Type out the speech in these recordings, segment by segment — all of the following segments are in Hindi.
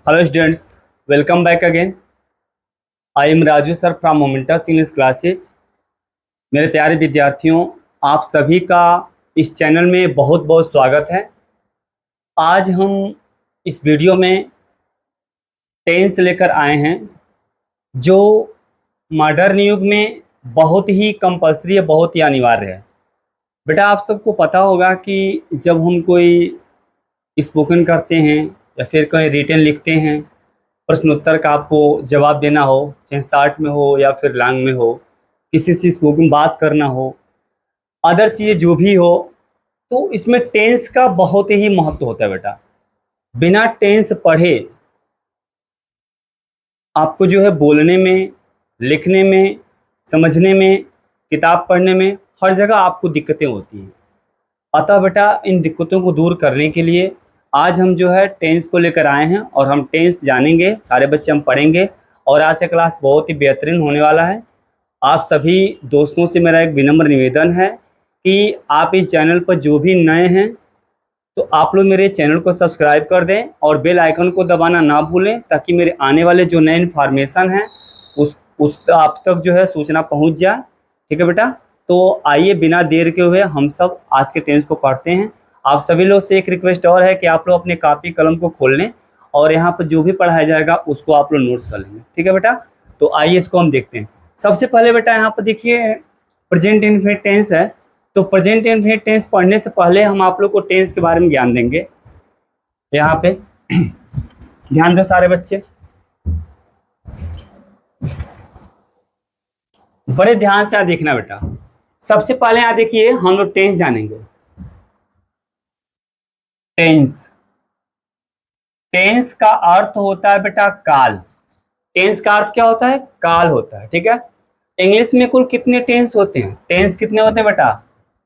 Hello students, welcome back again. I am Raju sir from Momentus English Classes. मेरे प्यारे विद्यार्थियों, आप सभी का इस चैनल में बहुत बहुत स्वागत है। आज हम इस वीडियो में टेंस लेकर आए हैं जो मॉडर्न युग में बहुत ही कंपल्सरी है, बहुत ही अनिवार्य है। बेटा आप सबको पता होगा कि जब हम कोई स्पोकन करते हैं या फिर कहीं रिटन लिखते हैं, प्रश्नोत्तर का आपको जवाब देना हो, चाहे शॉर्ट में हो या फिर लॉन्ग में हो, किसी से स्पोकन बात करना हो, अदर चीज़ें जो भी हो, तो इसमें टेंस का बहुत ही महत्व होता है। बेटा बिना टेंस पढ़े आपको जो है बोलने में, लिखने में, समझने में, किताब पढ़ने में हर जगह आपको दिक्कतें होती हैं। अतः बेटा इन दिक्कतों को दूर करने के लिए आज हम जो है टेंस को लेकर आए हैं और हम टेंस जानेंगे, सारे बच्चे हम पढ़ेंगे और आज का क्लास बहुत ही बेहतरीन होने वाला है। आप सभी दोस्तों से मेरा एक विनम्र निवेदन है कि आप इस चैनल पर जो भी नए हैं तो आप लोग मेरे चैनल को सब्सक्राइब कर दें और बेल आइकन को दबाना ना भूलें, ताकि मेरे आने वाले जो नए इन्फॉर्मेशन हैं उस आप तक जो है सूचना पहुंच जाए। ठीक है बेटा, तो आइए बिना देर के हुए हम सब आज के टेंस को पढ़ते हैं। आप सभी लोग से एक रिक्वेस्ट और है कि आप लोग अपने कापी कलम को खोल लें और यहाँ पर जो भी पढ़ाया जाएगा उसको आप लोग नोट्स कर लेंगे। ठीक है बेटा, तो आइए इसको हम देखते हैं। सबसे पहले बेटा यहाँ पर देखिए प्रेजेंट इंडेफिनिट टेंस है। तो प्रेजेंट इंडेफिनिट टेंस पढ़ने से पहले हम आप लोग को टेंस के बारे में ज्ञान देंगे। यहाँ पे ध्यान दो सारे बच्चे, बड़े ध्यान से यहाँ देखना बेटा। सबसे पहले यहाँ देखिए हम लोग टेंस जानेंगे। टेंस, टेंस का अर्थ होता है बेटा काल। टेंस का अर्थ क्या होता है? काल होता है। ठीक है, इंग्लिश में कुल कितने टेंस होते हैं? टेंस कितने होते हैं बेटा?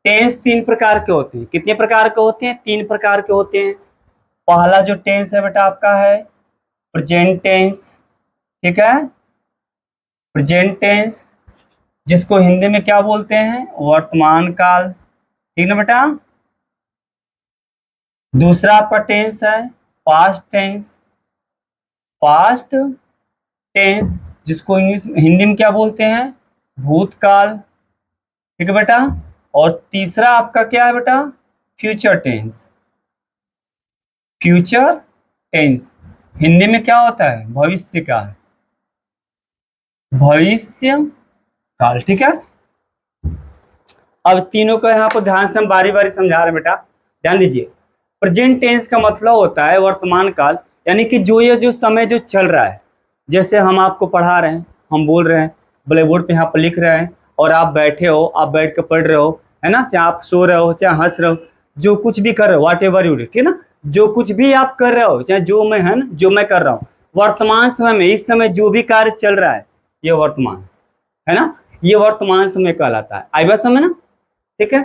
टेंस तीन प्रकार के होते हैं। कितने प्रकार के होते हैं? तीन प्रकार के होते हैं। पहला जो टेंस है बेटा आपका है प्रेजेंट टेंस। ठीक है, प्रेजेंट टेंस जिसको हिंदी में क्या बोलते हैं? वर्तमान काल। ठीक है बेटा। दूसरा आपका टेंस है पास्ट टेंस। पास्ट टेंस जिसको इंग्लिश हिंदी में क्या बोलते हैं? भूतकाल। ठीक है बेटा। और तीसरा आपका क्या है बेटा? Future tense. Future tense Hindi में क्या होता है? भविष्य काल। भविष्य काल। ठीक है, अब तीनों को यहाँ पर ध्यान से हम बारी बारी समझा रहे हैं बेटा। ध्यान दीजिए, प्रेजेंट टेंस का मतलब होता है वर्तमान काल, यानी कि जो समय जो चल रहा है। जैसे हम आपको पढ़ा रहे हैं, हम बोल रहे हैं, ब्लैक बोर्ड पे यहाँ पर लिख रहे हैं और आप बैठे हो, आप बैठ के पढ़ रहे हो, है ना। चाहे आप सो रहे हो, चाहे हंस रहे हो, जो कुछ भी कर रहे हो, वॉट एवर यू डू, ठीक है ना, जो कुछ भी आप कर रहे हो, चाहे जो मैं है ना, जो मैं कर रहा हूँ वर्तमान समय में, इस समय जो भी कार्य चल रहा है ये वर्तमान है ना, ये वर्तमान समय कहलाता है। आई बात समझ ना। ठीक है,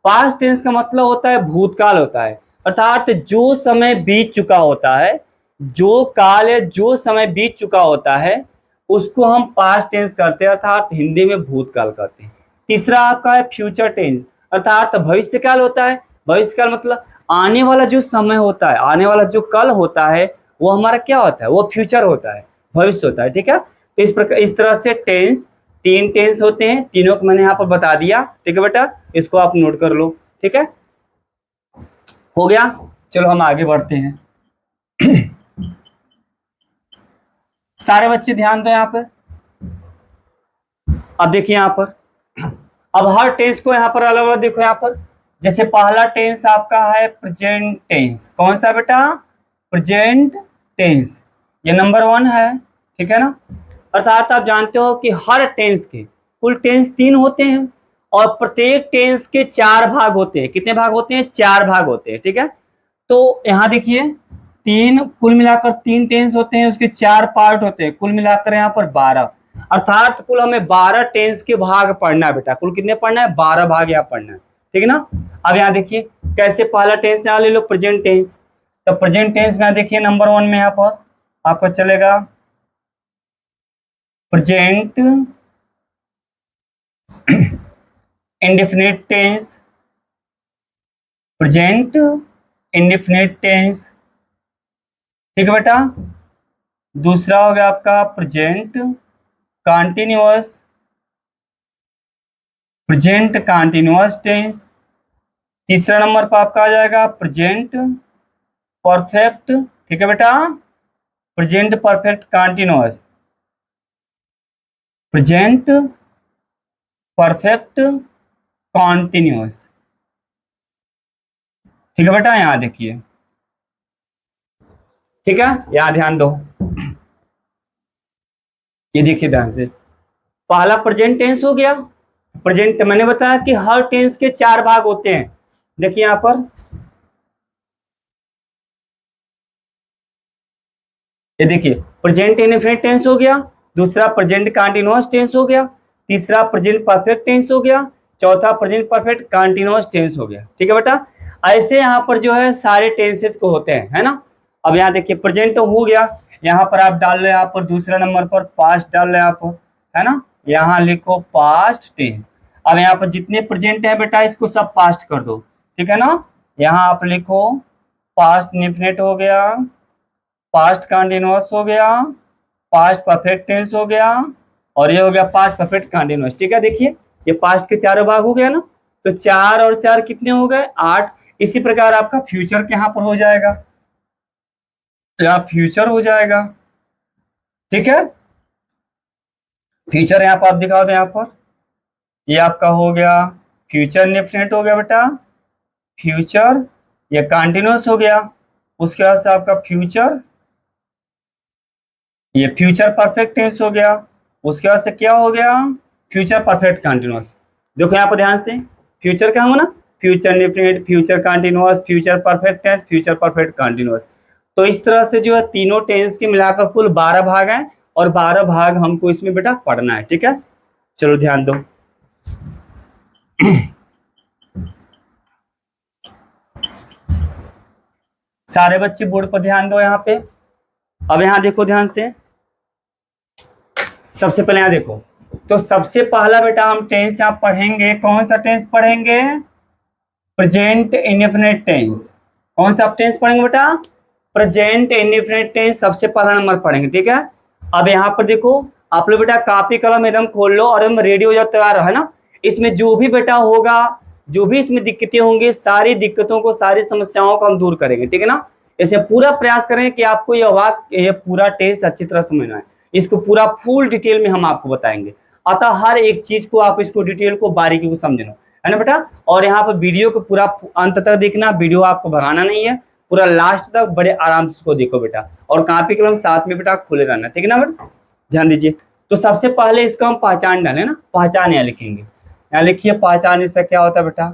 पास्ट टेंस का मतलब होता है भूतकाल होता है, अर्थात जो समय बीत चुका होता है, जो काल है, जो समय बीत चुका होता है उसको हम पास्ट टेंस करते हैं, अर्थात हिंदी में भूतकाल कहते हैं। तीसरा आपका है फ्यूचर टेंस, अर्थात भविष्यकाल होता है। भविष्यकाल मतलब आने वाला जो समय होता है, आने वाला जो कल होता है वो हमारा क्या होता है? वो फ्यूचर होता है, भविष्य होता है। ठीक है, तो इस प्रकार इस तरह से टेंस, तीन टेंस होते हैं, तीनों को मैंने यहाँ पर बता दिया। ठीक है बेटा, इसको आप नोट कर लो। ठीक है, हो गया। चलो हम आगे बढ़ते हैं। सारे बच्चे ध्यान दो यहाँ पर। अब देखिए यहाँ पर, अब हर टेंस को यहाँ पर अलग अलग देखो। यहाँ पर जैसे पहला टेंस आपका है प्रेजेंट टेंस। कौन सा बेटा? प्रेजेंट टेंस, ये नंबर 1 है। ठीक है ना, अर्थात आप जानते हो कि हर टेंस के कुल टेंस 3 होते हैं और प्रत्येक टेंस के 4 भाग होते हैं। कितने भाग होते हैं? 4 भाग होते हैं। ठीक है, तो यहाँ देखिए कुल मिलाकर 3 टेंस होते हैं, उसके 4 पार्ट होते हैं, कुल मिलाकर यहाँ पर 12, अर्थात कुल हमें 12 टेंस के भाग पढ़ना है बेटा। कुल कितने पढ़ना है? 12 भाग यहाँ पढ़ना है। ठीक है ना। अब यहाँ देखिए कैसे, पहला टेंस यहाँ ले लो प्रेजेंट टेंस। तो प्रेजेंट टेंस में देखिए नंबर 1 में यहाँ पर आपका चलेगा present indefinite tense. Present indefinite tense. ठीक है बेटा, दूसरा हो गया आपका present continuous, present continuous tense. तीसरा नंबर पर आपका आ जाएगा प्रेजेंट परफेक्ट, ठीक है बेटा, present perfect continuous, present perfect continuous, ठीक है बेटा, यहां देखिए, ठीक है, यहां ध्यान दो, ये देखिए ध्यान से। पहला प्रेजेंट टेंस हो गया। प्रेजेंट मैंने बताया कि हर टेंस के 4 भाग होते हैं। देखिए यहां पर, ये देखिए प्रेजेंट इंडेफिनिट टेंस हो गया, दूसरा प्रेजेंट कंटीन्यूअस टेंस हो गया, तीसरा प्रेजेंट परफेक्ट टेंस हो गया, चौथा प्रेजेंट परफेक्ट कंटीन्यूअस टेंस हो गया, ठीक है बेटा। ऐसे यहाँ पर जो है सारे टेंसेस को होते हैं, है ना। अब यहाँ देखिए प्रेजेंट हो गया, यहाँ पर आप डाल रहे हैं, यहाँ पर दूसरा नंबर पर पास्ट डाल रहे हैं आप, है ना, यहाँ लिखो पास्ट टेंस। अब यहाँ पर जितने प्रेजेंट है बेटा इसको सब पास्ट कर दो, ठीक है ना। यहाँ आप लिखो पास्ट इंडेफिनिट हो गया, पास्ट कंटीन्यूअस हो गया, पास्ट परफेक्ट टेंस हो गया, और ये हो गया पास्ट परफेक्ट कंटीन्यूअस, ठीक है। देखिए ये पास्ट के चारों भाग हो गया ना, तो 4 और 4 कितने हो गए, 8। इसी प्रकार आपका फ्यूचर के यहाँ पर हो जाएगा, या फ्यूचर हो जाएगा, ठीक है। फ्यूचर यहाँ पर आप दिखा दो, यहाँ पर ये आपका हो गया फ्यूचर इंडेफिनिट हो गया बेटा, फ्यूचर, ये कंटीन्यूअस हो गया, उसके बाद से आपका फ्यूचर, ये फ्यूचर परफेक्ट टेंस हो गया, उसके बाद से क्या हो गया, फ्यूचर परफेक्ट कंटीन्यूअस। देखो यहाँ पर ध्यान से, फ्यूचर क्या होगा ना, future indefinite, future continuous, future perfect tense, future perfect continuous. तो इस तरह से जो है तीनों टेंस के मिलाकर कुल 12 भाग हैं, और 12 भाग हमको इसमें बेटा पढ़ना है, ठीक है। चलो ध्यान दो। सारे बच्चे बोर्ड पर ध्यान दो यहाँ पे। अब यहाँ देखो ध्यान से, सबसे पहले यहाँ देखो, तो सबसे पहला बेटा हम टेंस यहाँ पढ़ेंगे, कौन सा टेंस पढ़ेंगे, प्रेजेंट इंडेफिनिट टेंस। कौन सा टेंस पढ़ेंगे बेटा, प्रेजेंट इंडेफिनिट टेंस, सबसे पहला नंबर पढ़ेंगे, ठीक है। अब यहाँ पर देखो आप लोग बेटा कॉपी कलम एकदम खोल लो और एकदम रेडी हो जाओ, तैयार है ना। इसमें जो भी बेटा होगा, जो भी इसमें दिक्कतें होंगी, सारी दिक्कतों को, सारी समस्याओं को हम दूर करेंगे, ठीक है ना। इसे पूरा प्रयास करेंगे कि आपको ये वाक्य, ये पूरा टेंस अच्छी तरह समझना है, इसको पूरा फुल डिटेल में हम आपको बताएंगे। अतः हर एक चीज को आप इसको डिटेल को बारीकी को समझना, है ना बेटा। और यहाँ पर वीडियो को पूरा अंत तक देखना, वीडियो आपको भगाना नहीं है, पूरा लास्ट तक बड़े आराम से इसको देखो बेटा, और कॉपी कलम साथ में बेटा खुले रहना, ठीक है ना बेटा, ध्यान दीजिए। तो सबसे पहले इसका हम पहचान डालें ना, पहचान यहाँ लिखेंगे, यहाँ लिखिए पहचान, इसका क्या होता है बेटा,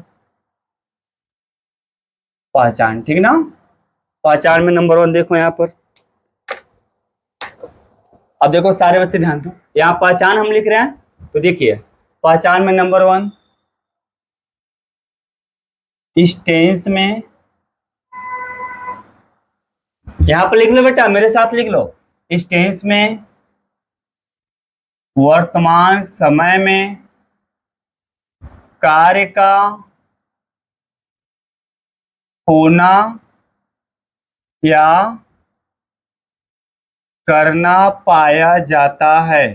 पहचान, ठीक ना। पहचान में नंबर 1 देखो यहाँ पर। अब देखो सारे बच्चे ध्यान दो, यहाँ पहचान हम लिख रहे हैं, तो देखिए पहचान में नंबर 1, इस टेंस में, यहां पर लिख लो बेटा, मेरे साथ लिख लो, इस टेंस में वर्तमान समय में कार्य का होना या करना पाया जाता है,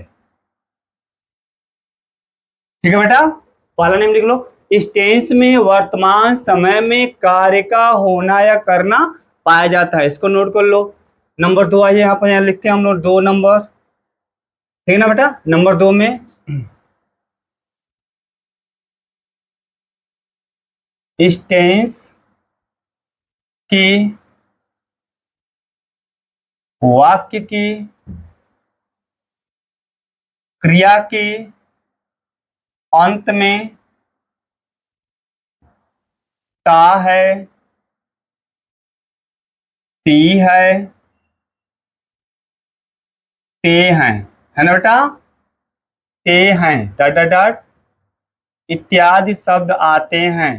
ठीक है बेटा। पहला नेम लिख लो, इस टेंस में वर्तमान समय में कार्य का होना या करना पाया जाता है, इसको नोट कर लो। नंबर 2 आइए यहाँ पर, यहाँ लिखते हैं हम लोग 2 नंबर, ठीक है ना बेटा। नंबर 2 में इस टेंस की वाक्य की क्रिया के अंत में ता है, ती है, ते हैं, है ना बेटा, ते हैं, डॉट डॉट डॉट इत्यादि शब्द आते हैं,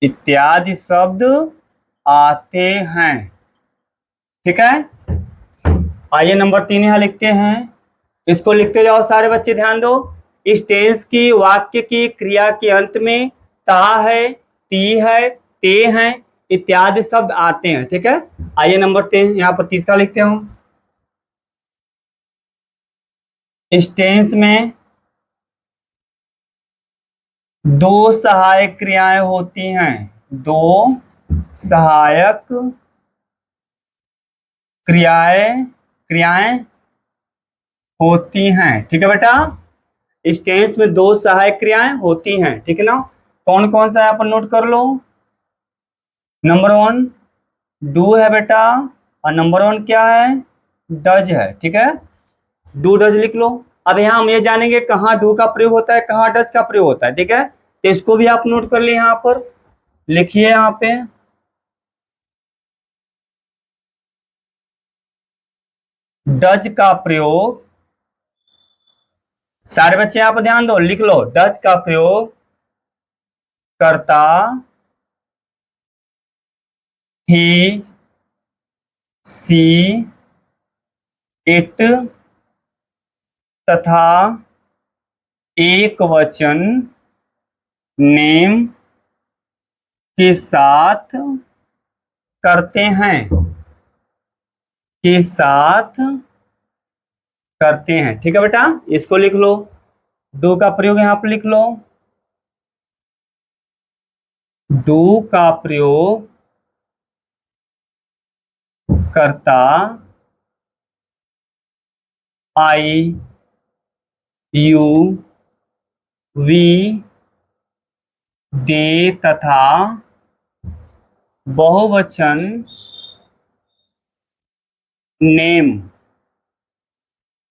इत्यादि शब्द आते हैं, ठीक है। आइए नंबर 3 यहां लिखते हैं, इसको लिखते जाओ सारे बच्चे, ध्यान दो। इस टेंस की वाक्य की क्रिया के अंत में ता है, ती है, ते हैं, इत्यादि शब्द आते हैं। ठीक है, आइए नंबर 3 यहाँ पर तीसरा लिखते हूँ। इस टेंस में दो सहायक क्रियाएं होती हैं, दो सहायक क्रियाएं क्रियाएं होती हैं। ठीक है बेटा, इस टेंस में दो सहायक क्रियाएं होती हैं। ठीक है ना, कौन कौन सा है आप नोट कर लो। नंबर 1 डू है बेटा, और नंबर 1 क्या है, डज है। ठीक है, डू डज लिख लो। अब यहाँ हम ये जानेंगे कहाँ डू का प्रयोग होता है, कहाँ डज का प्रयोग होता है। ठीक है, तो इसको भी आप नोट कर लिए, यहाँ पर लिखिए। यहाँ पे डज का प्रयोग, सारे बच्चे यहाँ पर ध्यान दो, लिख लो। डज का प्रयोग करता, ही, सी, इट तथा एक वचन नेम के साथ करते हैं, के साथ करते हैं। ठीक है बेटा, इसको लिख लो। डू का प्रयोग यहां पर लिख लो। डू का प्रयोग करता, आई, यू, वी, दे तथा बहुवचन नेम,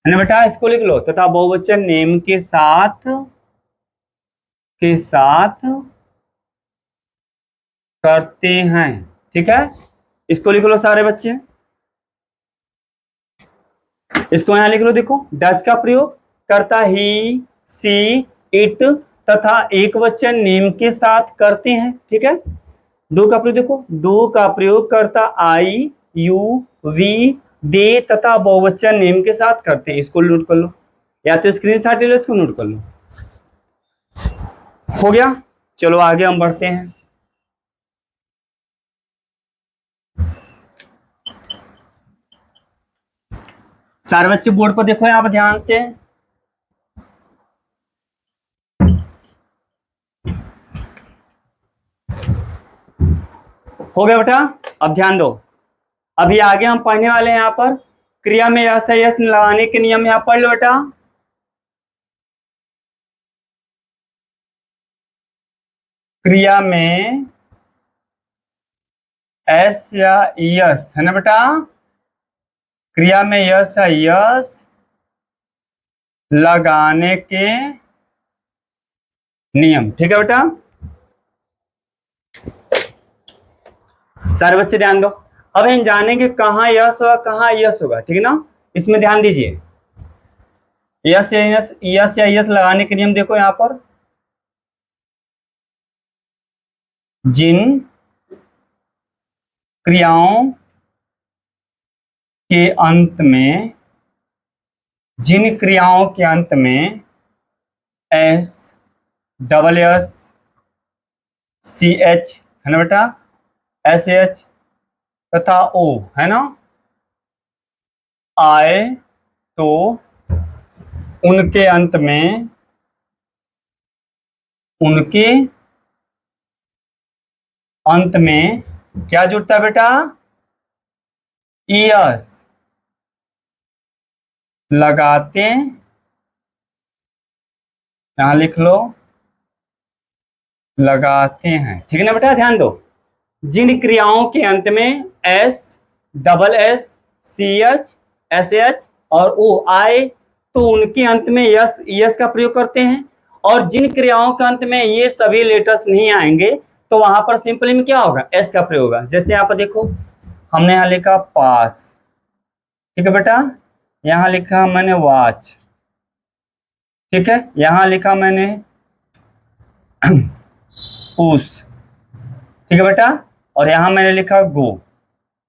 है ना बेटा, इसको लिख लो। तथा बहुवचन नेम के साथ करते हैं। ठीक है, इसको लिख लो सारे बच्चे, इसको यहां लिख लो। देखो, डज का प्रयोग करता ही, सी, इट तथा एक वचन नेम के साथ करते हैं। ठीक है, डू का प्रयोग देखो, डू का प्रयोग करता आई, यू, वी, दे तथा बहुवचन नेम के साथ करते हैं। इसको नोट कर लो, या तो स्क्रीनशॉट ले लो, इसको नोट कर लो। हो गया, चलो आगे हम बढ़ते हैं। सारे बच्चे बोर्ड पर देखो यहाँ पर ध्यान से। हो गया बेटा, अब ध्यान दो। अभी आगे हम पढ़ने वाले हैं यहाँ पर क्रिया में यस या यस लगाने के नियम। यहाँ पढ़ लो बेटा। क्रिया में एस या यस, है ना बेटा, क्रिया में यस या यस लगाने के नियम। ठीक है बेटा, सारे बच्चे ध्यान दो। अब हम जानेंगे कहाँ यस होगा, कहाँ यस होगा। ठीक है ना, इसमें ध्यान दीजिए। यस या यस लगाने के नियम देखो यहाँ पर। जिन क्रियाओं के अंत में, जिन क्रियाओं के अंत में S, double S, C H, है ना बेटा, एस एच तथा ओ, है ना, आए तो उनके अंत में, उनके अंत में क्या जुड़ता है बेटा, यस लगाते, यहां लिख लो, लगाते हैं। ठीक है ना बेटा, ध्यान दो। जिन क्रियाओं के अंत में S, double S, C H, S H और ओ आए तो उनके अंत में यस यस का प्रयोग करते हैं। और जिन क्रियाओं के अंत में ये सभी लेटर्स नहीं आएंगे तो वहां पर सिंपली में क्या होगा, एस का प्रयोग होगा। जैसे यहाँ पर देखो, हमने यहाँ लिखा पास, ठीक है बेटा, यहाँ लिखा मैंने वॉच, ठीक है, यहाँ लिखा मैंने पुश, ठीक है बेटा, और यहाँ मैंने लिखा गो।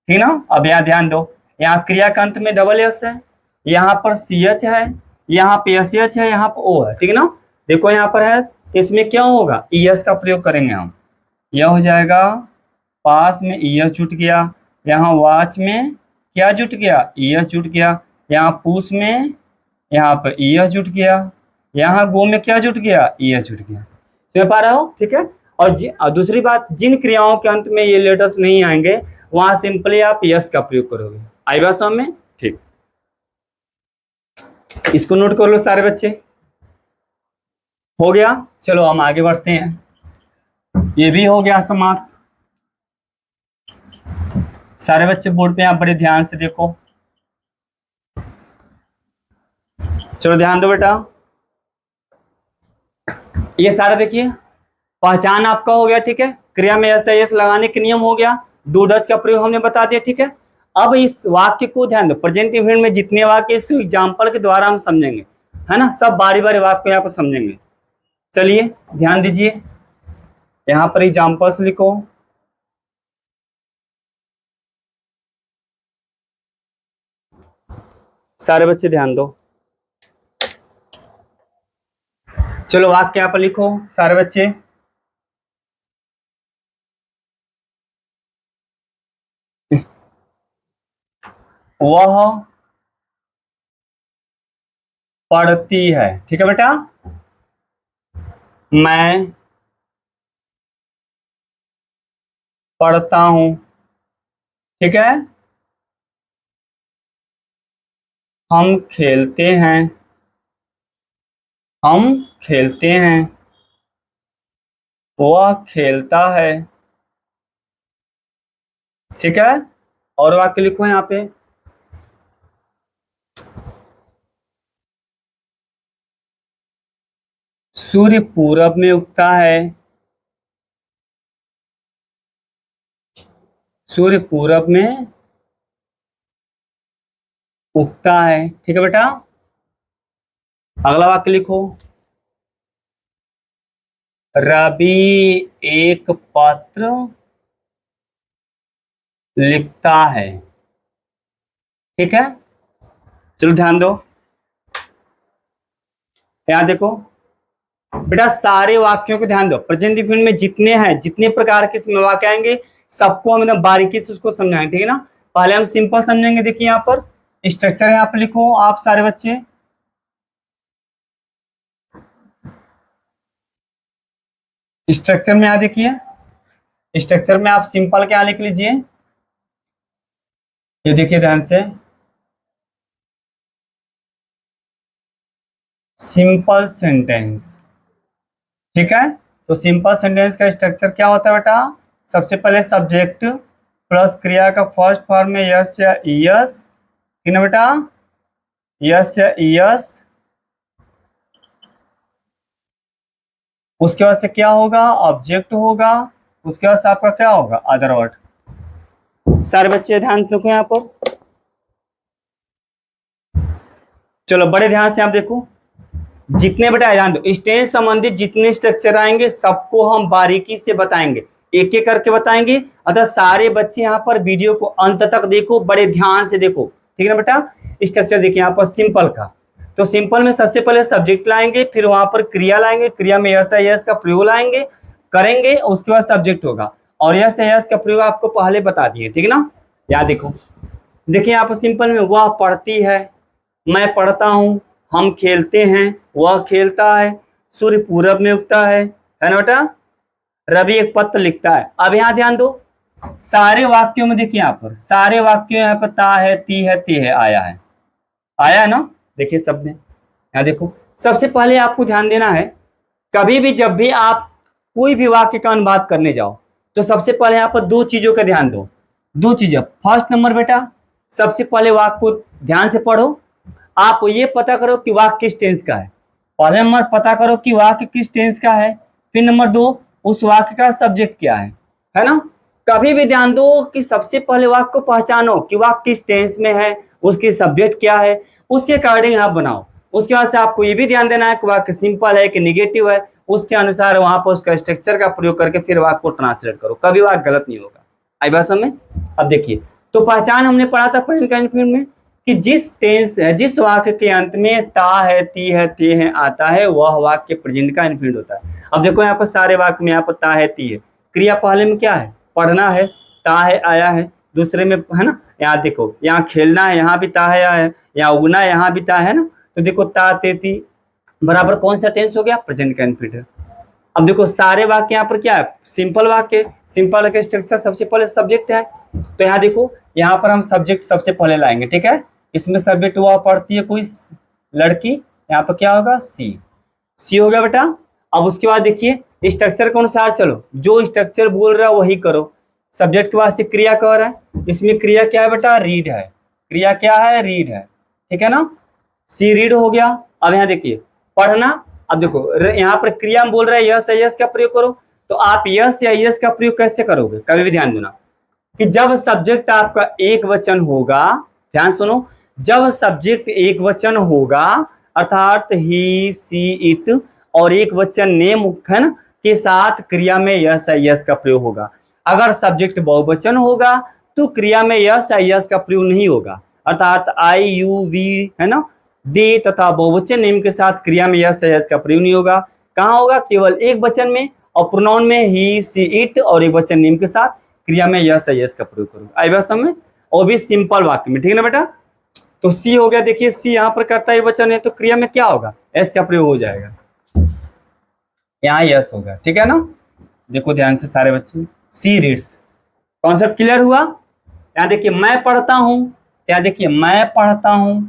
ठीक ना, अब यहाँ ध्यान दो, यहाँ क्रिया के अंत में डबल एस है, यहाँ पर सी एच है, यहाँ पे एस एच है, यहाँ पर ओ है। ठीक है ना, देखो यहाँ पर है, इसमें क्या होगा, ई एस का प्रयोग करेंगे हम, यह हो जाएगा पास में ईयस जुट गया, यहाँ वॉच में क्या जुट गया, ईयस जुट गया, यहाँ पूस में यहाँ पर ईयस जुट गया, यहाँ गो में क्या जुट गया, ईयस जुट गया। समझ पा रहे हो, ठीक है। और दूसरी बात, जिन क्रियाओं के अंत में ये लेटर्स नहीं आएंगे वहां सिंपली आप यस का प्रयोग करोगे। आई बात समझ में, ठीक। इसको नोट कर लो सारे बच्चे, हो गया। चलो हम आगे बढ़ते हैं, ये भी हो गया समाप्त। सारे बच्चे बोर्ड पे आप बड़े ध्यान से देखो, चलो ध्यान दो बेटा। ये सारा देखिए, पहचान आपका हो गया, ठीक है। क्रिया में एस एस लगाने के नियम हो गया, डू डज का प्रयोग हमने बता दिया, ठीक है। अब इस वाक्य को ध्यान दो, प्रेजेंट इवेंट में जितने वाक्य इसको एग्जाम्पल के द्वारा हम समझेंगे, है ना। सब बारी बारी वाक्य यहाँ पर समझेंगे। चलिए ध्यान दीजिए, यहाँ पर एग्जाम्पल्स लिखो। सारे बच्चे ध्यान दो, चलो वाक्य यहाँ पर लिखो सारे बच्चे। वह पढ़ती है, ठीक है बेटा। मैं पढ़ता हूं, ठीक है। हम खेलते हैं, हम खेलते हैं। वह खेलता है, ठीक है। और वाक्य लिखो यहाँ पे, सूर्य पूरब में उगता है, सूर्य पूरब में उगता है, ठीक है बेटा। अगला वाक्य लिखो, रवि एक पत्र लिखता है, ठीक है। चलो ध्यान दो, यहां देखो बेटा, सारे वाक्यों को ध्यान दो। प्रेजेंट इंडेफिनिट में जितने हैं, जितने प्रकार के इसमें वाक्य आएंगे, सबको हम एकदम बारीकी से उसको समझाएंगे, ठीक है ना। पहले हम सिंपल समझेंगे। देखिए यहाँ पर स्ट्रक्चर यहाँ पर लिखो आप सारे बच्चे। स्ट्रक्चर में यहाँ देखिए, स्ट्रक्चर में आप सिंपल क्या लिख लीजिए, ये देखिए ध्यान से, सिंपल सेंटेंस, ठीक है। तो सिंपल सेंटेंस का स्ट्रक्चर क्या होता है बेटा, सबसे पहले सब्जेक्ट प्लस क्रिया का फर्स्ट फॉर्म में यस या ईएस, ठीक है बेटा, यस या ईएस। उसके बाद से क्या होगा, ऑब्जेक्ट होगा। उसके बाद से आपका क्या होगा, अदर वर्ड। सारे बच्चे ध्यान रखो यहाँ पर, चलो बड़े ध्यान से आप देखो। जितने बेटा ध्यान दो, स्टेज संबंधित जितने स्ट्रक्चर आएंगे सबको हम बारीकी से बताएंगे, एक एक करके बताएंगे। अतः सारे बच्चे यहाँ पर वीडियो को अंत तक देखो, बड़े ध्यान से देखो, ठीक है ना बेटा। स्ट्रक्चर देखिए यहाँ पर सिंपल का, तो सिंपल में सबसे पहले सब्जेक्ट लाएंगे, फिर वहां पर क्रिया लाएंगे, क्रिया में यस यस का प्रयोग लाएंगे करेंगे, उसके बाद सब्जेक्ट होगा। और यस यस का प्रयोग आपको पहले बता दिए, ठीक है ना। याद देखो, देखिए यहाँ पर सिंपल में वह पढ़ती है, मैं पढ़ता हूँ, हम खेलते हैं, वह खेलता है, सूर्य पूरब में उगता है ना बेटा, रवि एक पत्र लिखता है। अब यहाँ ध्यान दो, सारे वाक्यों में देखिए यहाँ पर सारे वाक्यों यहाँ पर ता है, ती है, ते है, आया है, आया है ना। देखिए सब में यहाँ देखो, सबसे पहले आपको ध्यान देना है, कभी भी जब भी आप कोई भी वाक्य का अनुवाद करने जाओ तो सबसे पहले यहाँ पर दो चीजों का ध्यान दो, दो चीजें। फर्स्ट नंबर बेटा, सबसे पहले वाक्य को ध्यान से पढ़ो, आप ये पता करो कि वाक्य किस टेंस का है। पहले नंबर पता करो कि वाक्य किस टेंस का है, फिर नंबर दो उस वाक्य का सब्जेक्ट क्या है ना। कभी भी ध्यान दो कि सबसे पहले वाक्य को पहचानो कि वाक्य किस टेंस में है, उसकी सब्जेक्ट क्या है, उसके अकॉर्डिंग आप बनाओ। उसके बाद से आपको ये भी ध्यान देना है कि वाक्य सिंपल है कि निगेटिव है, उसके अनुसार वहां पर उसका स्ट्रक्चर का प्रयोग करके फिर वाक्य को ट्रांसलेट करो, कभी वाक्य गलत नहीं होगा। आई बात समझ में। अब देखिए, तो पहचान हमने पढ़ा था प्रेजेंट कंटीन्यूअस में कि जिस वाक्य के अंत में ता है, ती है, ते है आता है, वह वाक्य प्रेजेंट का इंफिनिट होता है। अब देखो यहाँ पर सारे वाक्य में यहाँ पर ता है, ती है, क्रिया पहले में क्या है, पढ़ना है, ता है आया है, दूसरे में है ना। यहाँ देखो, यहाँ खेलना है, यहाँ भी ता है आया है, यहाँ उगना है, यहाँ भी ता है ना। तो देखो ता ते ती बराबर कौन सा टेंस हो गया, प्रेजेंट कंप्लीट है। अब देखो सारे वाक्य यहाँ पर क्या है, सिंपल वाक्य। सिंपल का स्ट्रक्चर सबसे पहले सब्जेक्ट है, तो यहाँ देखो यहाँ पर हम सब्जेक्ट सबसे पहले लाएंगे, ठीक है। इसमें सब्जेक्ट वह पढ़ती है कोई लड़की, यहाँ पर क्या होगा, सी। सी हो गया बेटा। अब उसके बाद देखिए स्ट्रक्चर के अनुसार चलो, जो स्ट्रक्चर बोल रहा है वही करो। सब्जेक्ट के बाद से क्रिया कह रहा है, इसमें क्रिया क्या है बेटा, रीड है। क्रिया क्या है, रीड है, ठीक है ना। सी रीड हो गया। अब यहाँ देखिए पढ़ना। अब देखो यहाँ पर क्रिया में बोल रहा है यस या यस का प्रयोग करो, तो आप यस या यस का प्रयोग कैसे करोगे, कभी भी ध्यान देना कि जब सब्जेक्ट आपका एक वचन होगा, ध्यान सुनो, जब सब्जेक्ट एक वचन होगा अर्थात ही सी इट और एक वचन नेम है ना के साथ क्रिया में यस या यस का प्रयोग होगा। अगर सब्जेक्ट बहुवचन होगा तो क्रिया में यस या यस का प्रयोग नहीं होगा, अर्थात आई यू वी है ना, दे तथा बहुवचन नेम के साथ क्रिया में यस या यस का प्रयोग नहीं होगा। कहाँ होगा, केवल एक वचन में, और प्रोनाउन में ही सी इट और एक वचन नेम के साथ क्रिया में यस या यस का प्रयोग करूंगा। आई बात समझ, और भी सिंपल वाक्य में, ठीक है ना बेटा। तो सी हो गया, देखिए सी यहाँ पर करता है वचन है, तो क्रिया में क्या होगा, एस का प्रयोग हो जाएगा, यहाँ यस होगा, ठीक है ना। देखो ध्यान से सारे बच्चे, सी रीड्स, कॉन्सेप्ट क्लियर हुआ। यहाँ देखिए मैं पढ़ता हूँ, यहाँ देखिए मैं पढ़ता हूँ,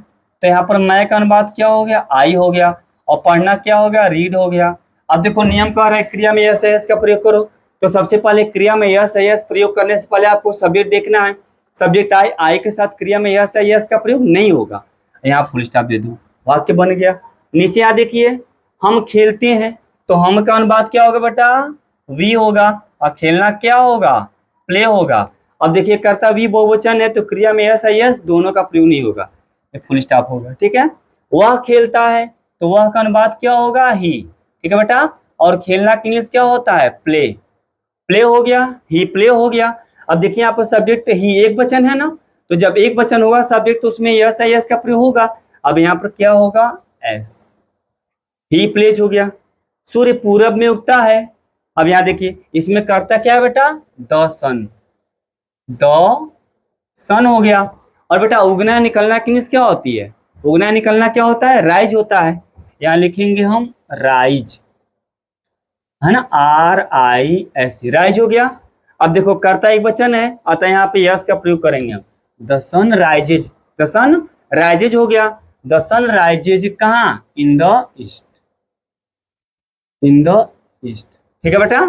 तो यहाँ पर मैं का अनुवाद क्या हो गया, आई हो गया, और पढ़ना क्या हो गया, रीड हो गया। अब देखो नियम कह रहा है क्रिया में यस यस का प्रयोग करो, तो सबसे पहले क्रिया में यस यस प्रयोग करने से पहले आपको सब्जेक्ट देखना है। सब्जेक्ट आई के साथ क्रिया में यस यस का प्रयोग नहीं होगा, यहाँ फुल स्टॉप दे दो, वाक्य बन गया। नीचे यहाँ देखिए हम खेलते हैं, तो हम का अनुवाद क्या होगा बेटा, वी होगा, और खेलना क्या होगा, प्ले होगा। अब देखिए कर्ता वी बहुवचन है, तो क्रिया में यस यस दोनों का प्रयोग नहीं होगा, फुल स्टॉप होगा, ठीक है। वह खेलता है, तो वह का अनुवाद क्या होगा, ही, ठीक है बेटा। और खेलना की इंग्लिश क्या होता है, प्ले। प्ले हो गया, ही प्ले हो गया। अब देखिए यहाँ पर सब्जेक्ट ही एक वचन है ना, तो जब एक वचन होगा सब्जेक्ट तो उसमें यस यस का प्रयोग होगा। अब यहाँ पर क्या होगा, एस, ही प्लेज हो गया। सूर्य पूरब में उगता है, अब यहाँ देखिए इसमें करता क्या है बेटा, द सन, द सन हो गया। और बेटा उगना निकलना की मीन्स क्या होती है, उगना निकलना क्या होता है, राइज होता है। यहाँ लिखेंगे हम राइज, है ना, आर आई एस, राइज हो गया। अब देखो कर्ता एक वचन है, अतः यहाँ पे यस का प्रयोग करेंगे हम, the sun rises, the sun rises हो गया। द सन राइजेज कहाँ, in the east, in the east, ठीक है बेटा।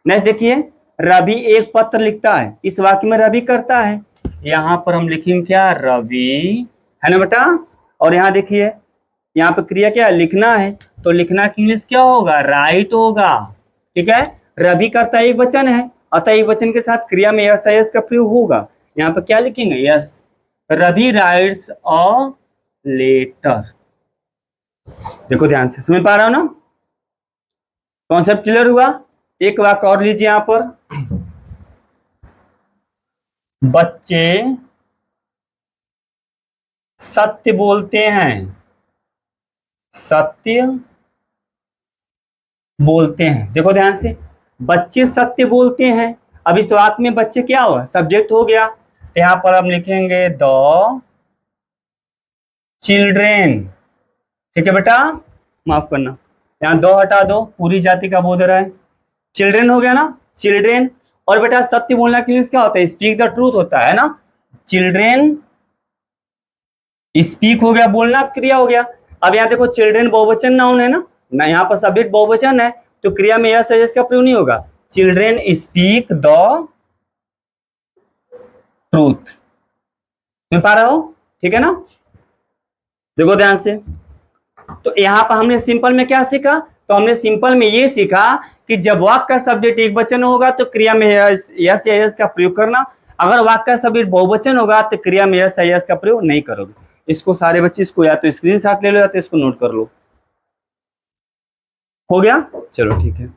नेक्स्ट देखिए रवि एक पत्र लिखता है, इस वाक्य में रवि करता है, यहाँ पर हम लिखेंगे क्या, रवि, है ना बेटा। और यहाँ देखिए यहाँ पे क्रिया क्या है, लिखना है, तो लिखना की इंग्लिश क्या होगा, राइट होगा, ठीक है। रवि करता एक वचन है, अतः एक वचन के साथ क्रिया में यस यस का प्रयोग होगा। यहाँ पे क्या लिखेंगे, yes, Ravi writes a letter. देखो ध्यान से, समझ पा रहा हो ना, कॉन्सेप्ट क्लियर हुआ। एक वाक्य और लीजिए यहाँ पर, बच्चे सत्य बोलते हैं, सत्य बोलते हैं। देखो ध्यान से, बच्चे सत्य बोलते हैं। अब इस वाक्य में बच्चे क्या हुआ, सब्जेक्ट हो गया, तो यहां पर हम लिखेंगे द चिल्ड्रेन, ठीक है बेटा, माफ करना, यहाँ दो हटा दो, पूरी जाति का बोध रहा है, चिल्ड्रेन हो गया ना, चिल्ड्रेन। और बेटा सत्य बोलना के लिए क्या होता है, स्पीक द ट्रूथ होता है ना, चिल्ड्रेन स्पीक हो गया, बोलना क्रिया हो गया। अब यहाँ देखो चिल्ड्रेन बहुवचन नाउन है ना, यहाँ पर सब्जेक्ट बहुवचन है, तो क्रिया में यस यस का प्रयोग नहीं होगा, चिल्ड्रेन स्पीक द ट्रूथ, सुन पा रहे हो, ठीक है ना। देखो ध्यान से, तो यहाँ पर हमने सिंपल में क्या सीखा, तो हमने सिंपल में ये सीखा कि जब वाक्य का सब्जेक्ट एक वचन होगा तो क्रिया में यस या यस का प्रयोग करना, अगर वाक्य का सब्जेक्ट बहुवचन होगा तो क्रिया में यस या यस का प्रयोग नहीं करोगे। इसको सारे बच्चे इसको या तो स्क्रीनशॉट ले लो या तो इसको नोट कर लो, हो गया, चलो ठीक है।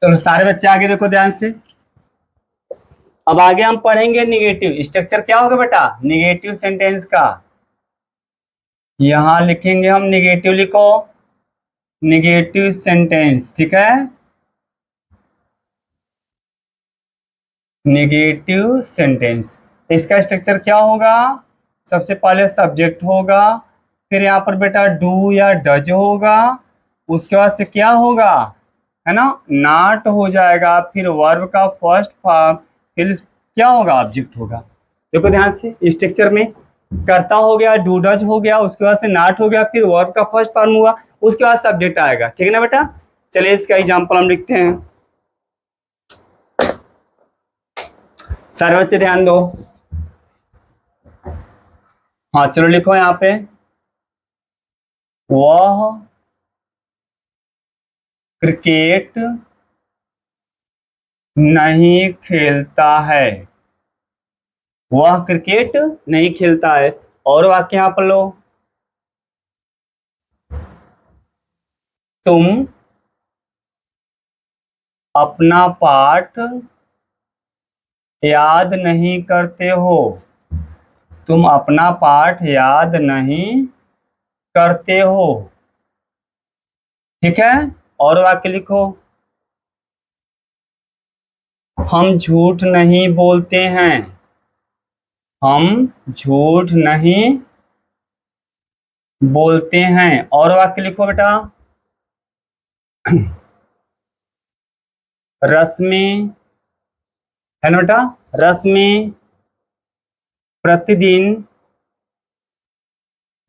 चलो सारे बच्चे आगे देखो ध्यान से, अब आगे हम पढ़ेंगे निगेटिव स्ट्रक्चर क्या होगा बेटा निगेटिव सेंटेंस का। यहां लिखेंगे हम निगेटिव, लिखो निगेटिव सेंटेंस, ठीक है। निगेटिव सेंटेंस, इसका स्ट्रक्चर क्या होगा, सबसे पहले सब्जेक्ट होगा, फिर यहाँ पर बेटा डू या डज होगा, उसके बाद से क्या होगा, है ना, नॉट हो जाएगा, फिर वर्ब का फर्स्ट फॉर्म, फिर क्या होगा, ऑब्जेक्ट होगा। देखो ध्यान से स्ट्रक्चर में कर्ता हो गया, डू डज हो गया, उसके बाद से नॉट हो गया, फिर वर्ब का फर्स्ट फॉर्म हुआ, उसके बाद सब्जेक्ट आएगा, ठीक है ना बेटा। चलिए इसका एग्जाम्पल हम लिखते हैं, सारे बच्चे ध्यान दो। हाँ चलो लिखो यहाँ पे, वह क्रिकेट नहीं खेलता है, वह क्रिकेट नहीं खेलता है। और वाक्य यहाँ पर लो, तुम अपना पाठ याद नहीं करते हो, तुम अपना पाठ याद नहीं करते हो, ठीक है। और वाक्य लिखो, हम झूठ नहीं बोलते हैं, हम झूठ नहीं बोलते हैं। और वाक्य लिखो बेटा, रश्मि, है ना बेटा, रश्मि प्रतिदिन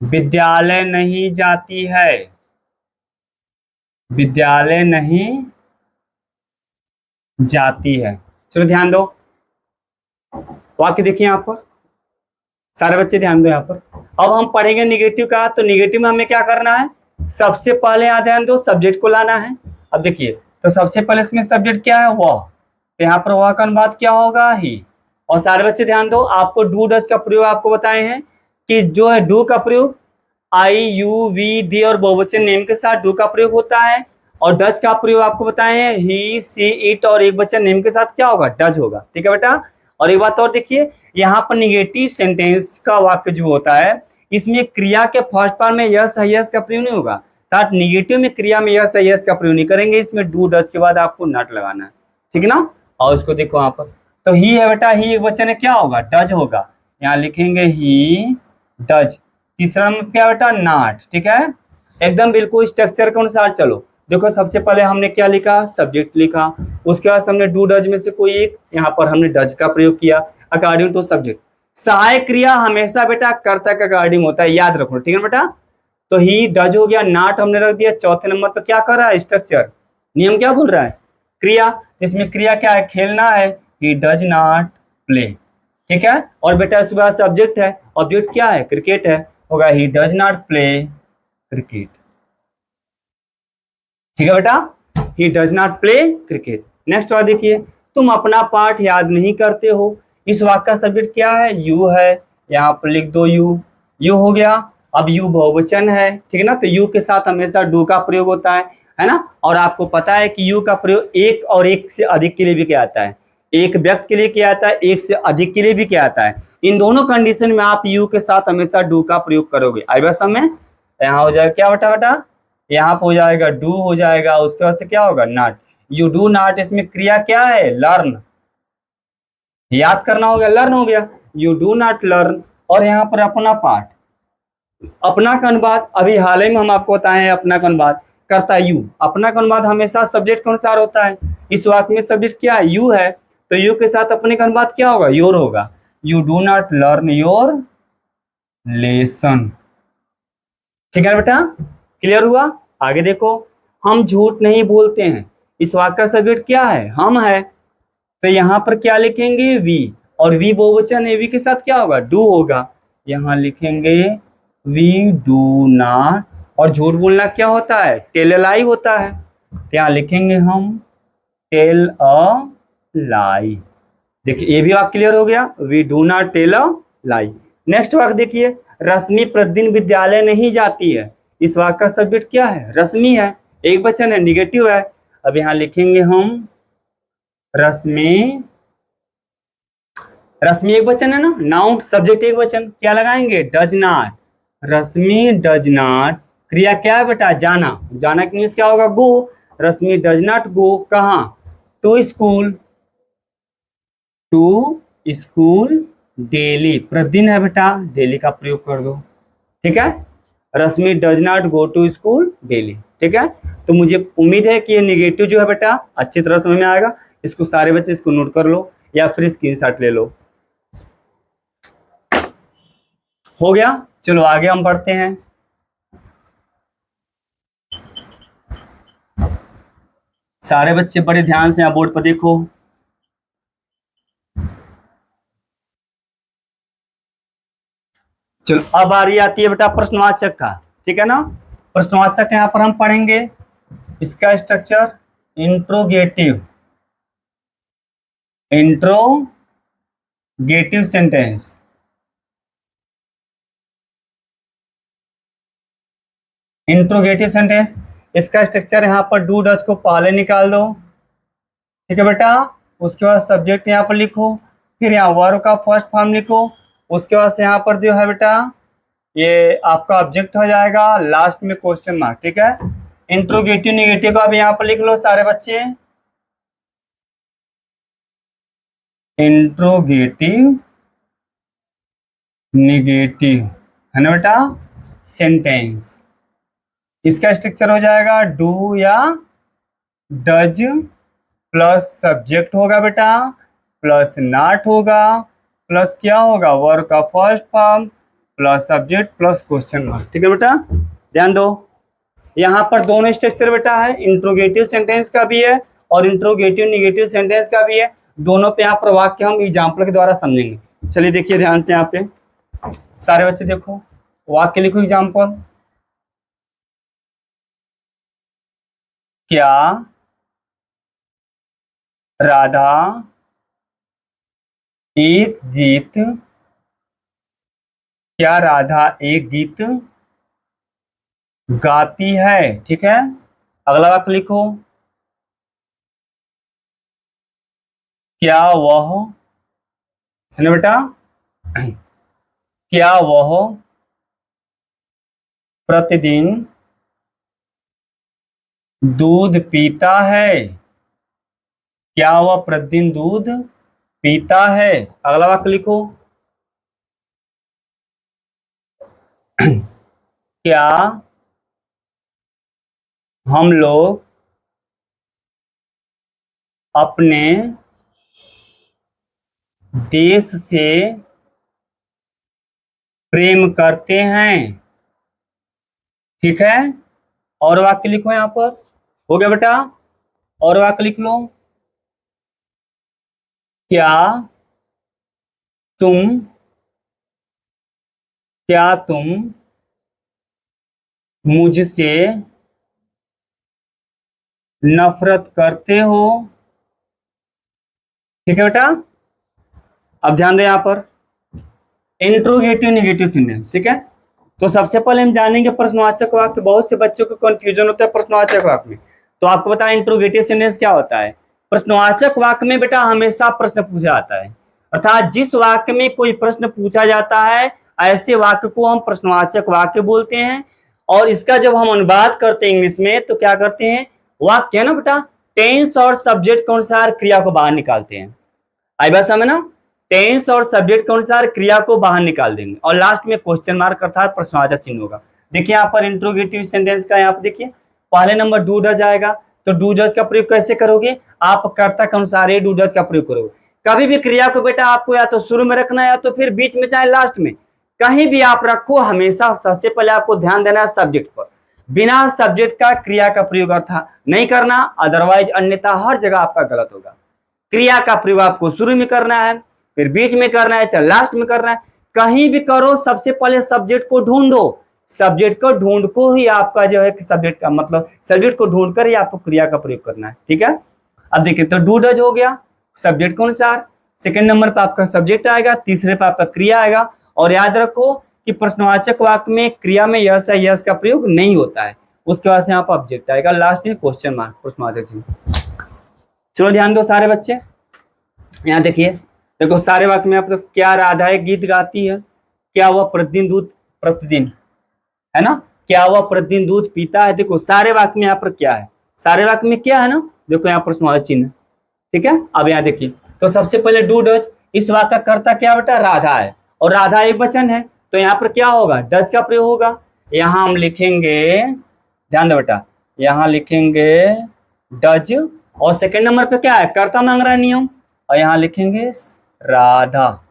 विद्यालय नहीं जाती है, विद्यालय नहीं जाती है। चलो ध्यान दो, वाक्य देखिए यहाँ पर, सारे बच्चे ध्यान दो यहाँ पर। अब हम पढ़ेंगे निगेटिव का, तो निगेटिव में हमें क्या करना है, सबसे पहले यहाँ ध्यान दो सब्जेक्ट को लाना है। अब देखिए, तो सबसे पहले इसमें सब्जेक्ट क्या है, वह, तो यहाँ पर वह का अनुवाद क्या होगा, ही। और सारे बच्चे ध्यान दो, आपको डू डज का प्रयोग आपको बताए हैं कि जो है डू का प्रयोग आई यू वी डी और बहुवचन नेम के साथ डू का प्रयोग होता है, और डज का प्रयोग आपको बताए हैं ही सी इट और एक वचन नेम के साथ क्या होगा, डज होगा, ठीक है बेटा। और एक बात और देखिए, यहाँ पर निगेटिव सेंटेंस का वाक्य जो होता है, इसमें क्रिया के फर्स्ट पार्ट में यस है यस का प्रयोग नहीं होगा, अर्थात निगेटिव में क्रिया में यस है यस का प्रयोग नहीं करेंगे, इसमें डू डज के बाद आपको नॉट लगाना है, ठीक है ना। और उसको देखो यहाँ पर, तो ही है बेटा, ही एक वचन है, क्या होगा, डज होगा, यहाँ लिखेंगे ही डज। तीसरा में क्या बेटा, नॉट, ठीक है। एकदम बिल्कुल स्ट्रक्चर के अनुसार चलो। देखो सबसे पहले हमने क्या लिखा, सब्जेक्ट लिखा, उसके बाद हमने डू डज में से कोई एक, यहाँ पर हमने डज का प्रयोग किया अकॉर्डिंग टू सब्जेक्ट। सहायक क्रिया हमेशा बेटा कर्ता के अकॉर्डिंग होता है, याद रखो, ठीक है बेटा। तो ही डज हो गया, नॉट हमने रख दिया चौथे नंबर पर, क्या कर रहा है, स्ट्रक्चर, नियम क्या बोल रहा है, क्रिया, इसमें क्रिया क्या है, खेलना है, ही डज नॉट प्ले, ठीक है। और बेटा इसके बाद सब्जेक्ट है, ऑब्जेक्ट क्या है, क्रिकेट है, होगा he does not play cricket, ठीक है बेटा, he does not play cricket. Next वाला देखिए, तुम अपना पाठ याद नहीं करते हो, इस वाक्य का सब्जेक्ट क्या है, यू है, यहाँ पर लिख दो यू, यू हो गया। अब यू बहुवचन है, ठीक है ना, तो यू के साथ हमेशा डू का प्रयोग होता है ना। और आपको पता है कि यू का प्रयोग एक और एक से अधिक के लिए भी किया जाता है, एक व्यक्ति के लिए किया जाता है, एक से अधिक के लिए भी किया जाता है। इन दोनों कंडीशन में आप यू के साथ हमेशा डू का प्रयोग करोगे। आई बस में यहाँ हो जाएगा क्या बेटा, बेटा यहाँ पे हो जाएगा डू हो जाएगा, उसके बाद से क्या होगा, नॉट, यू डू नॉट, इसमें क्रिया क्या है, लर्न, याद करना हो गया, लर्न हो गया, यू डू नॉट लर्न। और यहाँ पर अपना पाठ, अपना का अनुवाद अभी हाल ही में हम आपको बताए हैं, अपना का अनुवाद करता यू, अपना का अनुवाद हमेशा सब्जेक्ट के अनुसार होता है। इस वाक्य में सब्जेक्ट क्या है, यू है, तो यू के साथ अपने का अनुवाद क्या होगा, योर होगा, you do not learn your lesson, ठीक है बेटा, क्लियर हुआ। आगे देखो, हम झूठ नहीं बोलते हैं, इस वाक्य का सब्जेक्ट क्या है, हम है, तो यहाँ पर क्या लिखेंगे, वी, और वी बहुवचन है, वी के साथ क्या होगा, डू होगा, यहाँ लिखेंगे वी डू नॉट। और झूठ बोलना क्या होता है, टेल अ लाई होता है, तो यहाँ लिखेंगे हम टेल अ लाई। देखिए ये भी वाक्य क्लियर हो गया, we do not tell a lie. Next वाक्य देखिए, रश्मि प्रतिदिन विद्यालय नहीं जाती है, इस वाक्य का सब्जेक्ट क्या है, रश्मि है, एक वचन है, निगेटिव है। अब यहाँ लिखेंगे हम रश्मि रश्मि एक वचन है ना, नाउन सब्जेक्ट एक वचन, क्या लगाएंगे, does not. Rashmi does not, क्रिया क्या है बेटा, जाना, जाना के मीन्स क्या होगा, गो। रश्मि डज नॉट गो कहाँ, to school, to school daily, प्रतिदिन है बेटा, डेली का प्रयोग कर दो, ठीक है। Rashmi does not go to school daily, ठीक है। तो मुझे उम्मीद है कि ये निगेटिव जो है बेटा अच्छी तरह समझ में आएगा। इसको सारे बच्चे इसको नोट कर लो या फिर स्क्रीनशॉट ले लो। हो गया, चलो आगे हम बढ़ते हैं। सारे बच्चे बड़े ध्यान से यहाँ बोर्ड पर देखो। चलो अब बारी आती है बेटा प्रश्नवाचक का, ठीक है ना। प्रश्नवाचक यहाँ पर हम पढ़ेंगे इसका structure, interrogative, interrogative sentence, interrogative sentence, इसका स्ट्रक्चर यहाँ पर डू डज को पहले निकाल दो, ठीक है बेटा। उसके बाद सब्जेक्ट यहाँ पर लिखो, फिर यहाँ वर्ब का फर्स्ट फॉर्म लिखो, उसके बाद से यहाँ पर जो है बेटा ये आपका ऑब्जेक्ट हो जाएगा, लास्ट में क्वेश्चन मार्क, ठीक है। इंट्रोगेटिव निगेटिव को अब यहाँ पर लिख लो सारे बच्चे, इंट्रोगेटिव निगेटिव है ना बेटा सेंटेंस। इसका स्ट्रक्चर हो जाएगा डू या डज प्लस सब्जेक्ट होगा बेटा, प्लस नॉट होगा, प्लस क्या होगा, वर्ब का first form, plus subject plus question mark, ठीक है बेटा। ध्यान दो, यहाँ पर दोनों स्ट्रक्चर बेटा है, इंट्रोगेटिव सेंटेंस का भी है और इंट्रोगेटिव निगेटिव सेंटेंस का भी है। दोनों पे यहाँ पर वाक्य हम एग्जाम्पल के द्वारा समझेंगे। चलिए देखिए ध्यान से, यहाँ पे सारे बच्चे देखो, वाक्य लिखो एग्जाम्पल। क्या राधा एक गीत, क्या राधा एक गीत गाती है, ठीक है। अगला वाक्य लिखो, क्या वह, है ना बेटा, क्या वह प्रतिदिन दूध पीता है, क्या वह प्रतिदिन दूध पीता है। अगला वाक्य लिखो, क्या हम लोग अपने देश से प्रेम करते हैं, ठीक है। और वाक्य लिखो यहाँ पर, हो गया बेटा, और वाक्य लिख लो, क्या तुम, क्या तुम मुझसे नफरत करते हो, ठीक है बेटा। अब ध्यान दे यहाँ पर इंट्रोगेटिव निगेटिव सेंटेंस, ठीक है। तो सबसे पहले हम जानेंगे प्रश्नवाचक वाक्य। बहुत से बच्चों को कंफ्यूजन होता है प्रश्नवाचक वाक्य में, तो आपको पता है इंट्रोगेटिव सेंटेंस क्या होता है। प्रश्नवाचक वाक्य में बेटा हमेशा प्रश्न पूछा जाता है, अर्थात जिस वाक्य में कोई प्रश्न पूछा जाता है ऐसे वाक्य को हम प्रश्नवाचक वाक्य बोलते हैं। और इसका जब हम अनुवाद करते हैं इंग्लिश में तो क्या करते हैं, वाक्य है ना बेटा, टेंस और सब्जेक्ट के अनुसार क्रिया को बाहर निकालते हैं। आई बात समझ ना, टेंस और सब्जेक्ट के अनुसार क्रिया को बाहर निकाल देंगे और लास्ट में क्वेश्चन मार्क अर्थात प्रश्नवाचक चिन्ह होगा। देखिए यहाँ पर इंट्रोगेटिव सेंटेंस का यहाँ पर देखिए पहले नंबर डू डज आएगा, तो डू डज का प्रयोग कैसे करोगे, आप कर्ता के अनुसार डू डज का प्रयोग करोगे। कभी भी क्रिया को बेटा आपको या तो शुरू में रखना है या तो फिर बीच में चाहे लास्ट में, कहीं भी आप रखो, हमेशा सबसे पहले आपको ध्यान देना है सब्जेक्ट पर। बिना सब्जेक्ट का क्रिया का प्रयोग अर्थ नहीं करना, अदरवाइज अन्यथा हर जगह आपका गलत होगा। क्रिया का प्रयोग आपको शुरू में करना है, फिर बीच में करना है, चाहे लास्ट में करना है, कहीं भी करो सबसे पहले सब्जेक्ट को ढूंढो। सब्जेक्ट को ढूंढ को ही आपका जो है सब्जेक्ट का मतलब सब्जेक्ट को ढूंढ कर ही आपको क्रिया का प्रयोग करना है, ठीक है। अब देखिए तो डू डज हो गया सब्जेक्ट के अनुसार, सेकंड नंबर पर आपका सब्जेक्ट आएगा, तीसरे पर आपका क्रिया आएगा। और याद रखो कि प्रश्नवाचक वाक्य में क्रिया में यस या यस का प्रयोग नहीं होता है, उसके बाद से यहाँ पर ऑब्जेक्ट आएगा, लास्ट में क्वेश्चन मार्क प्रश्नवाचक चिन्ह। चलो ध्यान दो सारे बच्चे, यहाँ देखिए देखो सारे वाक्य में आप तो क्या राधा एक गीत गाती है, क्या वह प्रतिदिन दूध, प्रतिदिन, है ना, क्या वह प्रतिदिन दूध पीता है। देखो सारे वाक्य में यहाँ पर क्या है, सारे वाक्य में क्या है ना, देखो यहाँ प्रश्नवाची चिन्ह, ठीक है। अब यहाँ देखिए, तो सबसे पहले डू डज, इस वाक्य का कर्ता क्या बेटा, राधा है, और राधा एक वचन है, तो यहाँ पर क्या होगा, डज का प्रयोग होगा। यहाँ हम लिखेंगे, ध्यान दो बेटा, यहाँ लिखेंगे डज, और सेकंड नंबर पे क्या है, कर्ता मांग रहा है नियम, और यहाँ लिखेंगे राधा।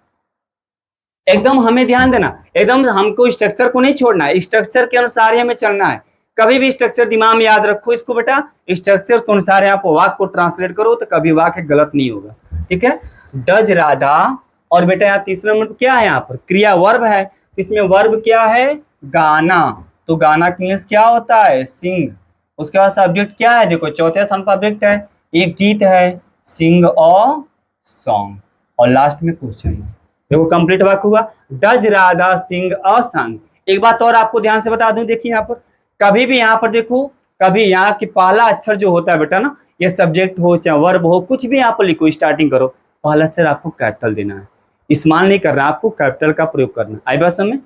एकदम हमें ध्यान देना, एकदम हमको स्ट्रक्चर को नहीं छोड़ना है, स्ट्रक्चर के अनुसार ही हमें चलना है। कभी भी स्ट्रक्चर दिमाग में याद रखो इसको बेटा, स्ट्रक्चर के अनुसार आप वाक्य को ट्रांसलेट करो तो कभी वाक्य गलत नहीं होगा, ठीक है। डज राधा, और बेटा यहाँ तीसरे नंबर पर क्या है, यहाँ पर क्रिया वर्ब है, इसमें वर्ब क्या है, गाना, तो गाना का इंग्लिश क्या होता है, सिंग। उसके बाद सब्जेक्ट क्या है, देखो चौथे स्थान पर ऑब्जेक्ट है, एक गीत है, सिंग अ सॉन्ग, और लास्ट में क्वेश्चन है। देखो कंप्लीट वाक्य हुआ, does Radha sing a song. एक बात और आपको ध्यान से बता दूं, देखिए यहाँ पर कभी भी यहाँ पर देखो, कभी यहाँ की पहला अक्षर जो होता है बेटा ना, ये सब्जेक्ट हो चाहे वर्ब हो, कुछ भी यहाँ पर लिखो, स्टार्टिंग करो, पहला अक्षर आपको कैपिटल देना है, स्मॉल नहीं करना, आपको कैपिटल का प्रयोग करना है। आई बात समझ में।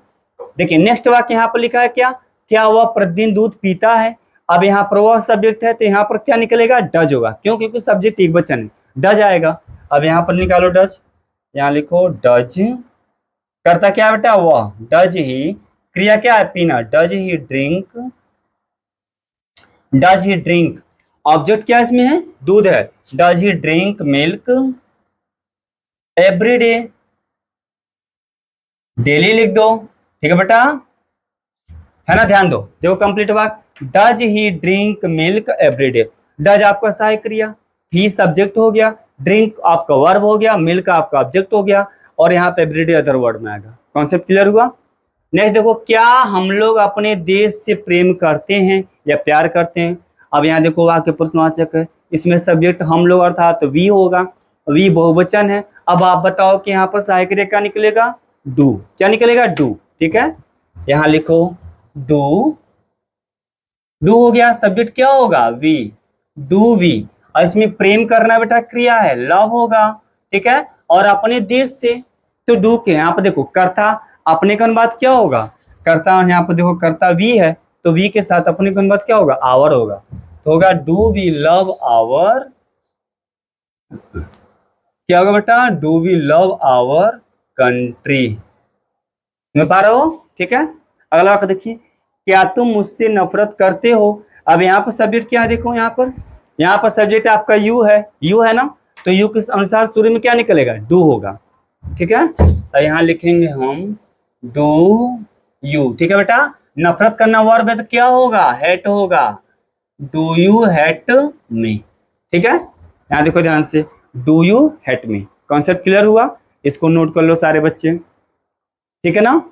देखिए नेक्स्ट वाक्य यहाँ पर लिखा है क्या, क्या वह प्रतिदिन दूध पीता है। अब यहाँ पर वह सब्जेक्ट है, तो यहाँ पर क्या निकलेगा, डज होगा, क्यों, क्योंकि सब्जेक्ट एक वचन है, डज आएगा। अब यहाँ पर निकालो डज, यहाँ लिखो डज, करता क्या बेटा, वह, डज ही, क्रिया क्या है, पीना, does he drink, does he drink, object क्या इसमें है, दूध है, does he drink milk every day, daily लिख दो, ठीक है बेटा, है ना, ध्यान दो, देखो कंप्लीट वाक्य, does he drink milk every day. Does आपका सहायक क्रिया, ही सब्जेक्ट हो गया, ड्रिंक आपका वर्ब हो गया, मिल्क आपका ऑब्जेक्ट हो गया, और यहाँ पे एवरीडे अदर वर्ड में आएगा। कॉन्सेप्ट क्लियर हुआ। नेक्स्ट देखो, क्या हम लोग अपने देश से प्रेम करते हैं या प्यार करते हैं। अब यहाँ देखो वाक्य प्रश्नवाचक है, इसमें सब्जेक्ट हम लोग अर्थात वी होगा, वी बहुवचन है। अब आप बताओ कि यहाँ पर सहायक क्रिया क्या निकलेगा, डू, क्या निकलेगा, डू, ठीक है। यहाँ लिखो डू, डू हो गया, सब्जेक्ट क्या होगा, वी, डू वी, और इसमें प्रेम करना बेटा क्रिया है, लव होगा, ठीक है, और अपने देश से, तो डू के यहाँ पर देखो कर्ता, अपने का अनुवाद क्या होगा, कर्ता, यहाँ पर देखो कर्ता वी है, तो वी के साथ अपने का अनुवाद क्या होगा, आवर होगा, तो होगा डू वी लव आवर, क्या होगा बेटा, do we love our country, समझ पा रहे हो, ठीक है। अगला वाक्य देखिए, क्या तुम मुझसे नफरत करते हो। अब यहाँ पर सब्जेक्ट क्या है, देखो यहाँ पर सब्जेक्ट आपका यू है ना, तो यू के अनुसार शुरू में क्या निकलेगा, डू होगा, ठीक है। तो यहाँ लिखेंगे हम डू यू, ठीक है बेटा। नफरत करना वर्ब है तो क्या होगा, हेट होगा, डू यू हेट मी, ठीक है। यहाँ देखो ध्यान से, do you hate me, concept clear हुआ, इसको नोट कर लो सारे बच्चे, ठीक है ना,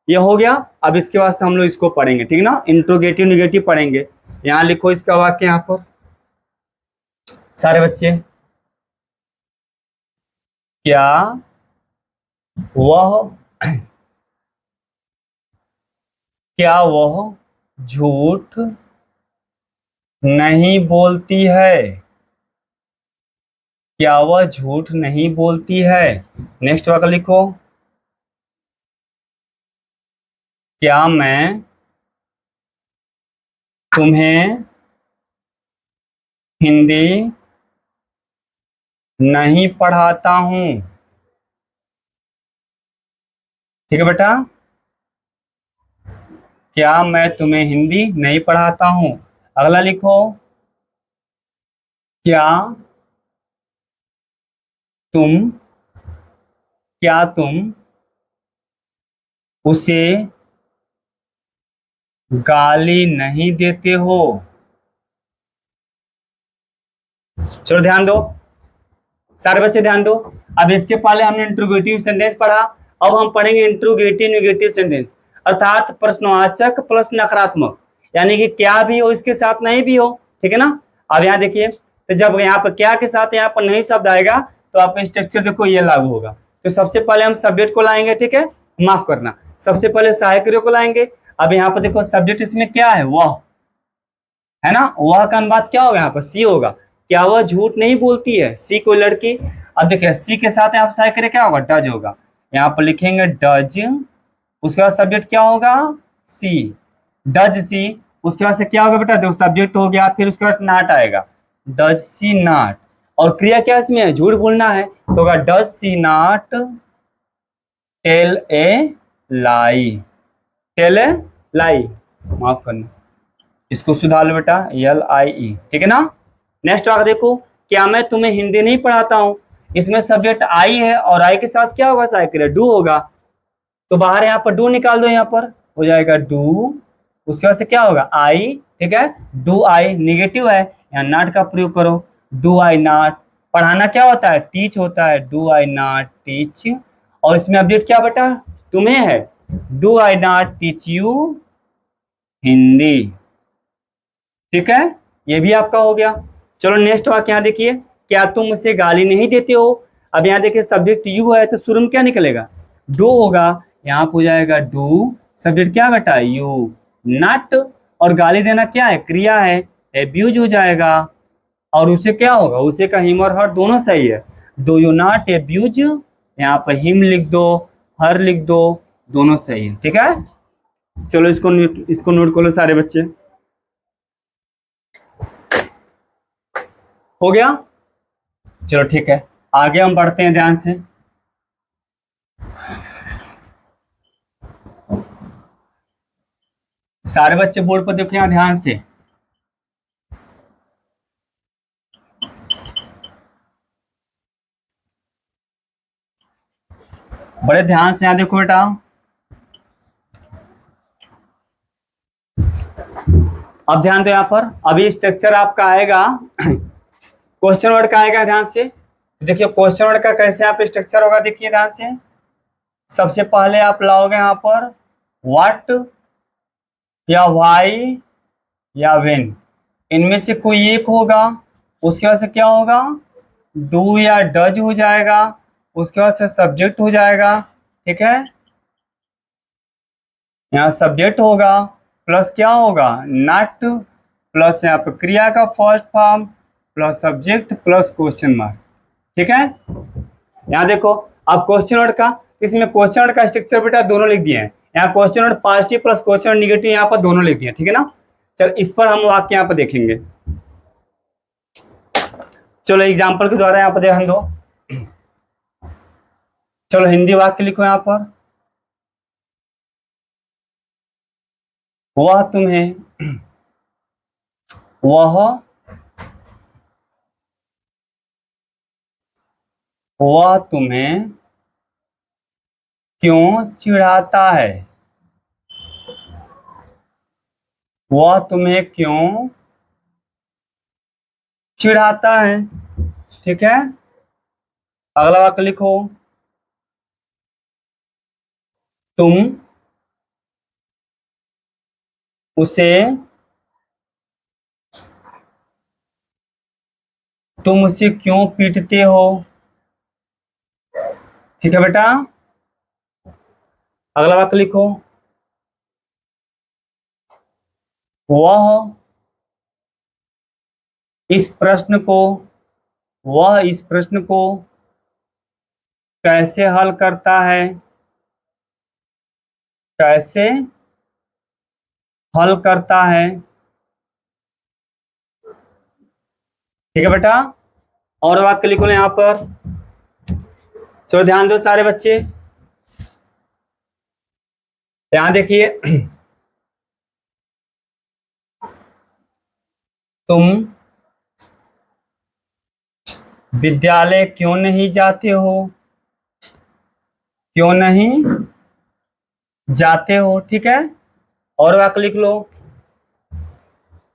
ये हो गया। अब इसके बाद से हम लोग इसको पढ़ेंगे, ठीक है ना, इंट्रोगेटिव निगेटिव पढ़ेंगे। यहाँ लिखो इसका वाक्य यहाँ पर सारे बच्चे, क्या वह क्या वह झूठ नहीं बोलती है, क्या वह झूठ नहीं बोलती है। नेक्स्ट वाक्य लिखो, क्या मैं तुम्हें हिंदी नहीं पढ़ाता हूं, ठीक है बेटा, क्या मैं तुम्हें हिंदी नहीं पढ़ाता हूं। अगला लिखो, क्या तुम उसे गाली नहीं देते हो। चलो ध्यान दो सारे बच्चे, ध्यान दो। अब इसके पहले हमने इंट्रोगेटिव सेंटेंस पढ़ा, अब हम पढ़ेंगे इंट्रोगेटिव नेगेटिव सेंटेंस, अर्थात प्रश्नवाचक प्लस नकारात्मक, यानी कि क्या भी हो इसके साथ नहीं भी हो, ठीक है ना। अब यहाँ देखिए, तो जब यहाँ पर क्या के साथ यहाँ पर नहीं शब्द आएगा तो आपका स्ट्रक्चर देखो ये लागू होगा। तो सबसे पहले हम सब्जेक्ट को लाएंगे, ठीक है, माफ करना, सबसे पहले सहायक क्रिया को लाएंगे। अब यहाँ पर देखो सब्जेक्ट इसमें क्या है, वह है ना, वह का अनुवाद क्या होगा, यहाँ पर सी होगा, क्या वह झूठ नहीं बोलती है, सी कोई लड़की, अब देखिए सी के साथ आप साय करें क्या होगा, डज होगा। यहाँ पर लिखेंगे डज, उसके बाद सब्जेक्ट क्या होगा, सी, डज सी। उसके बाद से क्या होगा बेटा, देखो सब्जेक्ट हो गया, फिर उसके बाद नॉट आएगा, डज सी नॉट। और क्रिया क्या इसमें है, झूठ बोलना है, तो होगा does she not tell a lie, tell a lie, माफ करना, इसको सुधार लो बेटा, LIE, ठीक है ना। नेक्स्ट वाला देखो, क्या मैं तुम्हें हिंदी नहीं पढ़ाता हूँ, इसमें सब्जेक्ट आई है और आई के साथ क्या होगा, साइकिल डू होगा, तो बाहर यहाँ पर डू निकाल दो, यहाँ पर हो जाएगा डू, उसके बाद से क्या होगा आई, ठीक है, डू आई निगेटिव है, यहाँ नॉट का प्रयोग करो, डू आई नॉट, पढ़ाना क्या होता है, टीच होता है, डू आई नॉट टीच, और इसमें अपडेट क्या बेटा, तुम्हें है, do I not teach you Hindi, ठीक है, ये भी आपका हो गया। चलो नेक्स्ट वाक्य यहाँ देखिए, क्या तुम मुझसे गाली नहीं देते हो। अब यहाँ देखिए सब्जेक्ट यू है, तो शुरू में क्या निकलेगा, डू होगा, यहाँ हो जाएगा डू, सब्जेक्ट क्या बेटा, यू, नॉट, और गाली देना क्या है, क्रिया है, एब्यूज हो जाएगा, और उसे क्या होगा, उसे का हिम और हर दोनों सही है, डू यू नॉट एब्यूज, यहाँ पर हिम लिख दो, हर लिख दो, दोनों सही है, ठीक है। चलो इसको नोट कर लो सारे बच्चे, हो गया। चलो ठीक है, आगे हम बढ़ते हैं ध्यान से। सारे बच्चे बोर्ड पर देखो यहाँ ध्यान से, बड़े ध्यान से यहाँ देखो बेटा। अब ध्यान दो यहाँ पर, अभी स्ट्रक्चर आपका आएगा क्वेश्चन वर्ड का आएगा, ध्यान से देखिए क्वेश्चन वर्ड का कैसे आप स्ट्रक्चर होगा, देखिए ध्यान से। सबसे पहले आप लाओगे यहाँ पर व्हाट या व्हाई या व्हेन, इनमें से कोई एक होगा, उसके बाद से क्या होगा, डू या डज हो जाएगा, उसके बाद से सब्जेक्ट हो जाएगा, ठीक है, यहाँ सब्जेक्ट होगा, प्लस क्या होगा, नॉट, प्लस यहाँ पे क्रिया का first form, plus subject, plus question mark, ठीक है। यहाँ देखो अब क्वेश्चन वर्ड का, इसमें क्वेश्चन वर्ड का स्ट्रक्चर बेटा दोनों लिख दिए हैं, यहाँ question word positive plus question word negative यहाँ पर दोनों लिख दिए, ठीक है ना। चल इस पर हम वाक्य यहाँ पर देखेंगे, चलो एग्जाम्पल के द्वारा यहाँ पर ध्यान दो। चलो हिंदी वाक्य लिखो यहाँ पर, वह तुम्हें, वह तुम्हें क्यों चिढ़ाता है, वह तुम्हें क्यों चिढ़ाता है, ठीक है। अगला वाक्य लिखो, तुम उसे क्यों पीटते हो, ठीक है बेटा। अगला वाक्य लिखो, वह इस प्रश्न को कैसे हल करता है, कैसे हल करता है, ठीक है बेटा। और वाक्य लिखो यहाँ पर, चलो ध्यान दो सारे बच्चे, ध्यान देखिए, तुम विद्यालय क्यों नहीं जाते हो, क्यों नहीं जाते हो, ठीक है। और वाक्य लिख लो,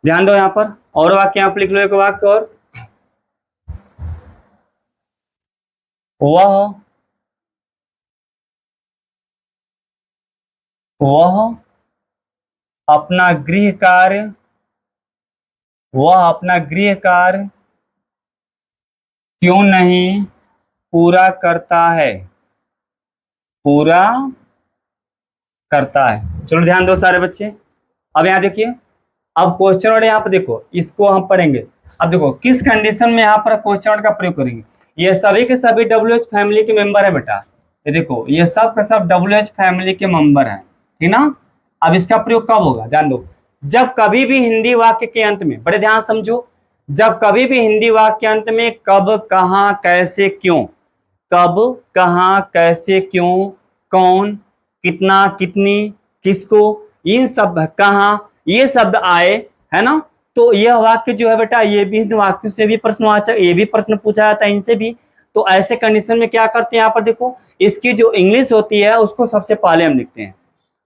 ध्यान दो यहाँ पर, और वाक्य यहाँ पर लिख लो, एक वाक्य और, वह अपना गृह कार्य, क्यों नहीं पूरा करता है, चलो ध्यान दो सारे बच्चे। अब यहाँ देखिए, अब क्वेश्चन वर्ड यहाँ पर देखो, इसको हम पढ़ेंगे। अब देखो किस कंडीशन में यहाँ पर क्वेश्चन वर्ड का प्रयोग करेंगे, ये सभी के सभी WH फैमिली के मेंबर है बेटा। ये देखो ये सब का सब WH फैमिली के मेंबर हैं, ठीक ना। अब इसका प्रयोग कब होगा, ध्यान दो। जब कभी भी हिंदी वाक्य के अंत में, बड़े ध्यान समझो, जब कभी भी हिंदी वाक्य के अंत में कब, कहाँ, कैसे, क्यों, कब, कहाँ, कैसे, क्यों, कौन, कितना, कितनी, किसको, इन सब, कहाँ, ये शब्द आए, है ना, तो यह वाक्य जो है बेटा, ये भी वाक्य से भी प्रश्न आ, ये भी प्रश्न पूछा जाता है इनसे भी। तो ऐसे कंडीशन में क्या करते हैं, यहाँ पर देखो इसकी जो इंग्लिश होती है उसको सबसे पहले हम लिखते हैं,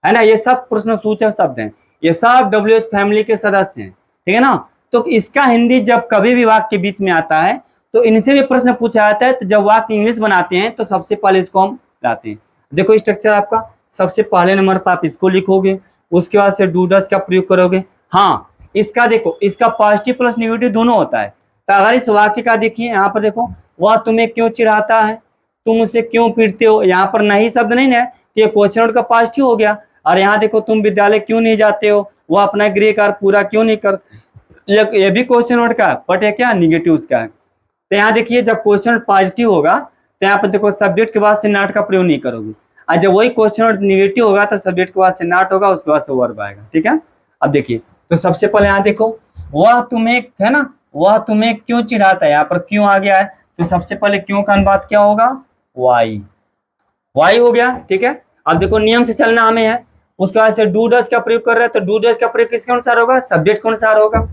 है ना। ये सब प्रश्न सूचक शब्द हैं, ये सब WH फैमिली के सदस्य हैं, ठीक है ना। तो इसका हिंदी जब कभी भी वाक्य के बीच में आता है तो इनसे भी प्रश्न पूछा जाता है। तो जब वाक्य इंग्लिश बनाते हैं तो सबसे पहले इसको हम लाते हैं। देखो स्ट्रक्चर आपका, सबसे पहले नंबर पर आप इसको लिखोगे, उसके बाद से डू डज का प्रयोग करोगे। हाँ, इसका देखो, इसका पॉजिटिव प्लस नेगेटिव दोनों होता है। तो अगर इस वाक्य का देखिए यहाँ पर देखो, वह तुम्हें क्यों चिढ़ाता है, तुम उसे क्यों पीटते हो, यहाँ पर नहीं शब्द नहीं है तो ये क्वेश्चन वर्ड का पॉजिटिव हो गया। और यहाँ देखो तुम विद्यालय क्यों नहीं जाते हो, वह अपना गृह कार्य पूरा क्यों नहीं कर, ये भी क्वेश्चन वर्ड का, बट ये क्या निगेटिव उसका है। तो यहाँ देखिए जब क्वेश्चन पॉजिटिव होगा तो यहाँ पर देखो सब्जेक्ट के बाद से नॉट का प्रयोग नहीं करोगे, और जब वही क्वेश्चन निगेटिव होगा तो सब्जेक्ट के बाद से नॉट होगा, उसके बाद से वर्ब आएगा, ठीक है। अब देखिए, तो सबसे पहले यहाँ देखो, वह तुम्हें, है ना, वह तुम्हें क्यों चिढ़ाता है, यहाँ पर क्यों आ गया है, तो सबसे पहले क्यों का अनुपात क्या होगा, वाई, वाई हो गया, ठीक है। अब देखो नियम से चलना हमें है, उसके बाद से डू डज का प्रयोग कर रहे हैं, तो डू डज का प्रयोग किसके अनुसार होगा, सब्जेक्ट के अनुसार होगा।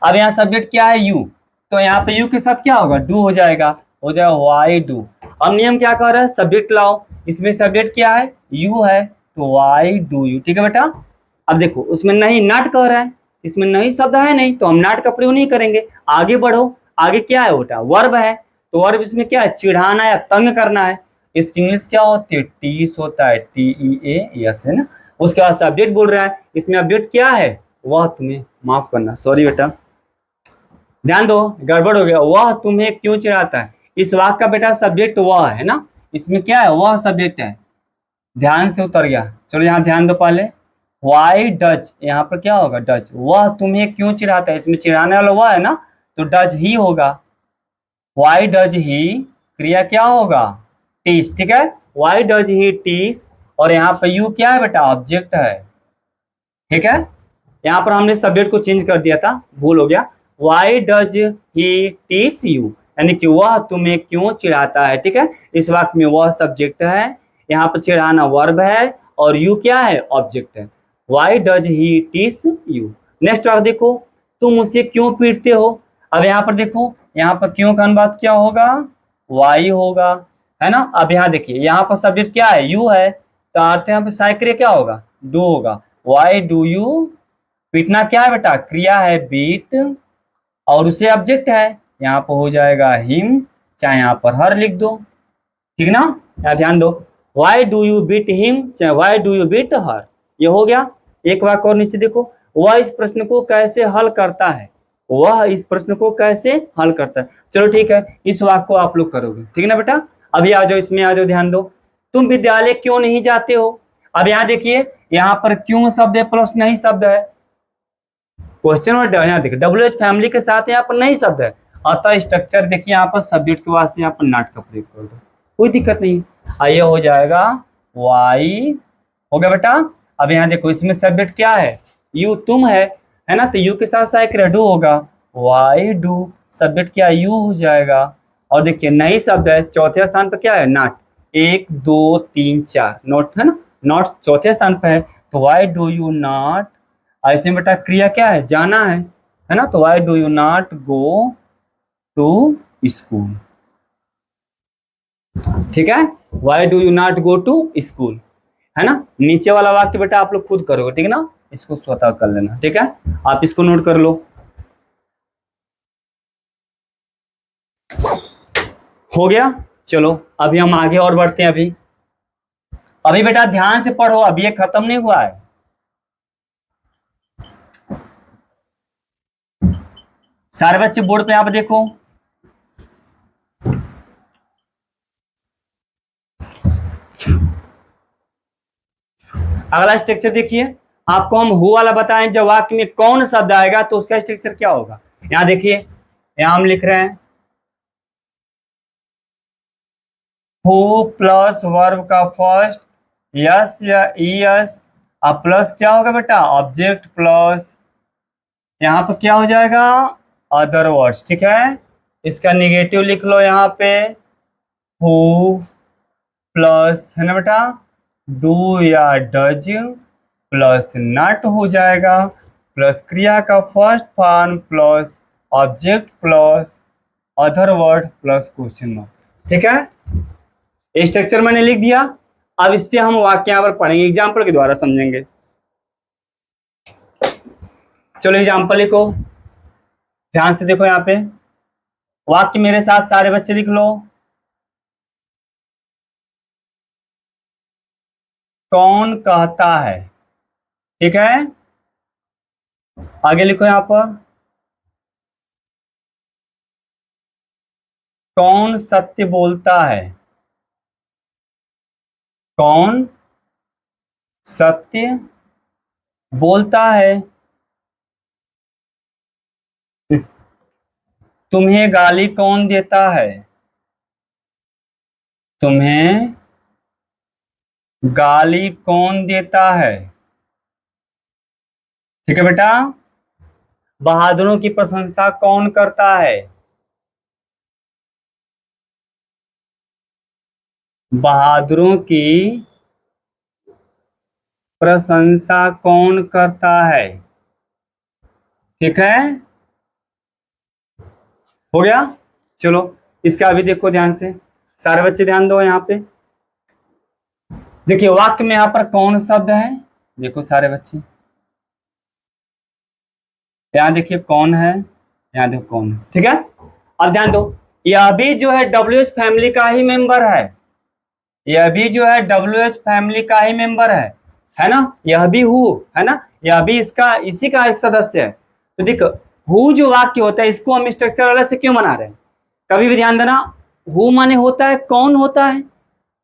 अब यहाँ सब्जेक्ट क्या है, यू, तो यहाँ पे यू के साथ क्या होगा, डू हो जाएगा, वाई डू। अब नियम क्या कह रहा है, सब्जेक्ट लाओ, इसमें सब्जेक्ट क्या है, यू है, तो वाई डू यू, ठीक है बेटा। अब देखो उसमें नहीं नॉट कह रहा है, इसमें नहीं शब्द है नहीं, तो हम नॉट का प्रयोग नहीं करेंगे। आगे बढ़ो, आगे क्या है बेटा, वर्ब है, तो वर्ब इसमें क्या है, चिढ़ाना या तंग करना है। इसकी इंग्लिश क्या होती है, टीस होता है, TEAS, है ना। उसके बाद सब्जेक्ट बोल रहा है, इसमें ऑब्जेक्ट क्या है, वह तुम्हें, माफ करना सॉरी बेटा, ध्यान दो गड़बड़ हो गया, वह तुम्हें क्यों चिढ़ाता है। इस वाक्य का बेटा सब्जेक्ट वह है ना, इसमें क्या है, वह सब्जेक्ट है, ध्यान से उतर गया। चलो यहाँ ध्यान दो पहले, वाई डज, यहाँ पर क्या होगा, डज, वह तुम्हें क्यों चिढ़ाता है, इसमें चिढ़ाने वाला वह है ना, तो डज ही होगा, वाई डज ही, क्रिया क्या होगा, टीस, ठीक है, वाई डज ही टीस। और यहाँ पर यू क्या है बेटा, ऑब्जेक्ट है, ठीक है। यहाँ पर हमने सब्जेक्ट को चेंज कर दिया था, भूल हो गया, वाई डज ही टीस यू, यानी कि वह तुम्हें क्यों चिढ़ाता है, ठीक है। इस वाक्य में वह सब्जेक्ट है, यहाँ पर चिढ़ाना वर्ब है, और यू क्या है, ऑब्जेक्ट है। वाई डज ही टीस यू। नेक्स्ट वाक्य देखो, तुम उसे क्यों पीटते हो। अब यहाँ पर देखो, यहाँ पर क्यों का अनुपात क्या होगा, वाई होगा, है ना। अब यहाँ देखिए, यहाँ पर सब्जेक्ट क्या है, यू है, तो अर्थ यहाँ पे साइक्रिया क्या होगा, डू होगा, वाई डू यू, पीटना क्या है बेटा, क्रिया है बीट, और उसे ऑब्जेक्ट है, यहाँ पर हो जाएगा हिम, चाहे यहाँ पर हर लिख दो, ठीक ना। यहाँ ध्यान दो, why do you beat him, चाहे why do you beat her, ये हो गया। एक वाक्य और नीचे देखो, वह इस प्रश्न को कैसे हल करता है, वह इस प्रश्न को कैसे हल करता है। चलो ठीक है, इस वाक्य को आप लोग करोगे, ठीक है ना बेटा। अभी आ जाओ, इसमें आ जाओ, ध्यान दो, तुम विद्यालय क्यों नहीं जाते हो। अब यहाँ देखिए, यहाँ पर क्यों शब्द है प्लस नहीं शब्द है, क्वेश्चन और यहाँ देखिए WH फैमिली के साथ यहाँ पर नहीं शब्द है, अतः स्ट्रक्चर देखिए यहाँ पर सब्जेक्ट के बाद से यहाँ पर नॉट का प्रयोग कर दो, कोई दिक्कत नहीं। आइए हो जाएगा वाई, हो गया बेटा। अब यहाँ देखो इसमें सब्जेक्ट क्या है, यू, तुम है ना, तो यू के साथ साथ डू होगा, वाई डू, सब्जेक्ट क्या, यू हो जाएगा। और देखिए नहीं शब्द है, चौथे स्थान पर क्या है, नॉट, 1 2 3 4 नोट है ना, नॉट चौथे स्थान पर है, तो वाई डू यू नॉट, ऐसे बेटा क्रिया क्या है, जाना है ना, तो why do you not go to school, ठीक है, why do you not go to school, है ना। नीचे वाला वाक्य बेटा आप लोग खुद करोगे, ठीक है ना, इसको स्वतः कर लेना, ठीक है, आप इसको नोट कर लो। हो गया, चलो अभी हम आगे और बढ़ते हैं। अभी अभी बेटा ध्यान से पढ़ो, अभी ये खत्म नहीं हुआ है। सारे बच्चे बोर्ड पे आप देखो, अगला स्ट्रक्चर देखिए, आपको हम हु वाला बताएं, जब वाक्य में कौन शब्द आएगा तो उसका स्ट्रक्चर क्या होगा। यहाँ देखिए, यहाँ हम लिख रहे हैं हु प्लस वर्ब का फर्स्ट यस या ईएस, अब प्लस क्या होगा बेटा, ऑब्जेक्ट प्लस यहाँ पर क्या हो जाएगा, अदर वर्ड्स। ठीक है, इसका निगेटिव लिख लो यहाँ पे, हु प्लस है ना बेटा, डू या डज प्लस नॉट हो जाएगा, प्लस क्रिया का first form plus object plus other word plus question mark. ठीक है, ये स्ट्रक्चर मैंने लिख दिया। अब इस पे हम वाक्य यहाँ पर पढ़ेंगे, एग्जाम्पल के द्वारा समझेंगे। चलो एग्जाम्पल लिखो, ध्यान से देखो यहाँ पे वाक्य मेरे साथ सारे बच्चे लिख लो। कौन कहता है, ठीक है, आगे लिखो यहाँ पर, कौन सत्य बोलता है, कौन सत्य बोलता है, तुम्हें गाली कौन देता है, तुम्हें गाली कौन देता है। ठीक है बेटा, बहादुरों की प्रशंसा कौन करता है, बहादुरों की प्रशंसा कौन करता है। ठीक है, हो गया। चलो इसका भी देखो ध्यान से, सारे बच्चे ध्यान दो यहाँ पे। देखिए वाक्य में यहाँ पर कौन शब्द है, देखो सारे बच्चे, यहाँ देखिए कौन है, यहाँ देखो कौन है। ठीक है, अब ध्यान दो, यह भी जो है WH फैमिली का ही मेंबर है, यह भी जो है WH फैमिली का ही मेंबर है ना, यह भी हु है ना, यह भी इसका इसी का एक सदस्य है। तो देखो हु जो वाक्य होता है इसको हम स्ट्रक्चर अलग से क्यों बना रहे हैं, कभी भी ध्यान देना, हु माने होता है कौन होता है,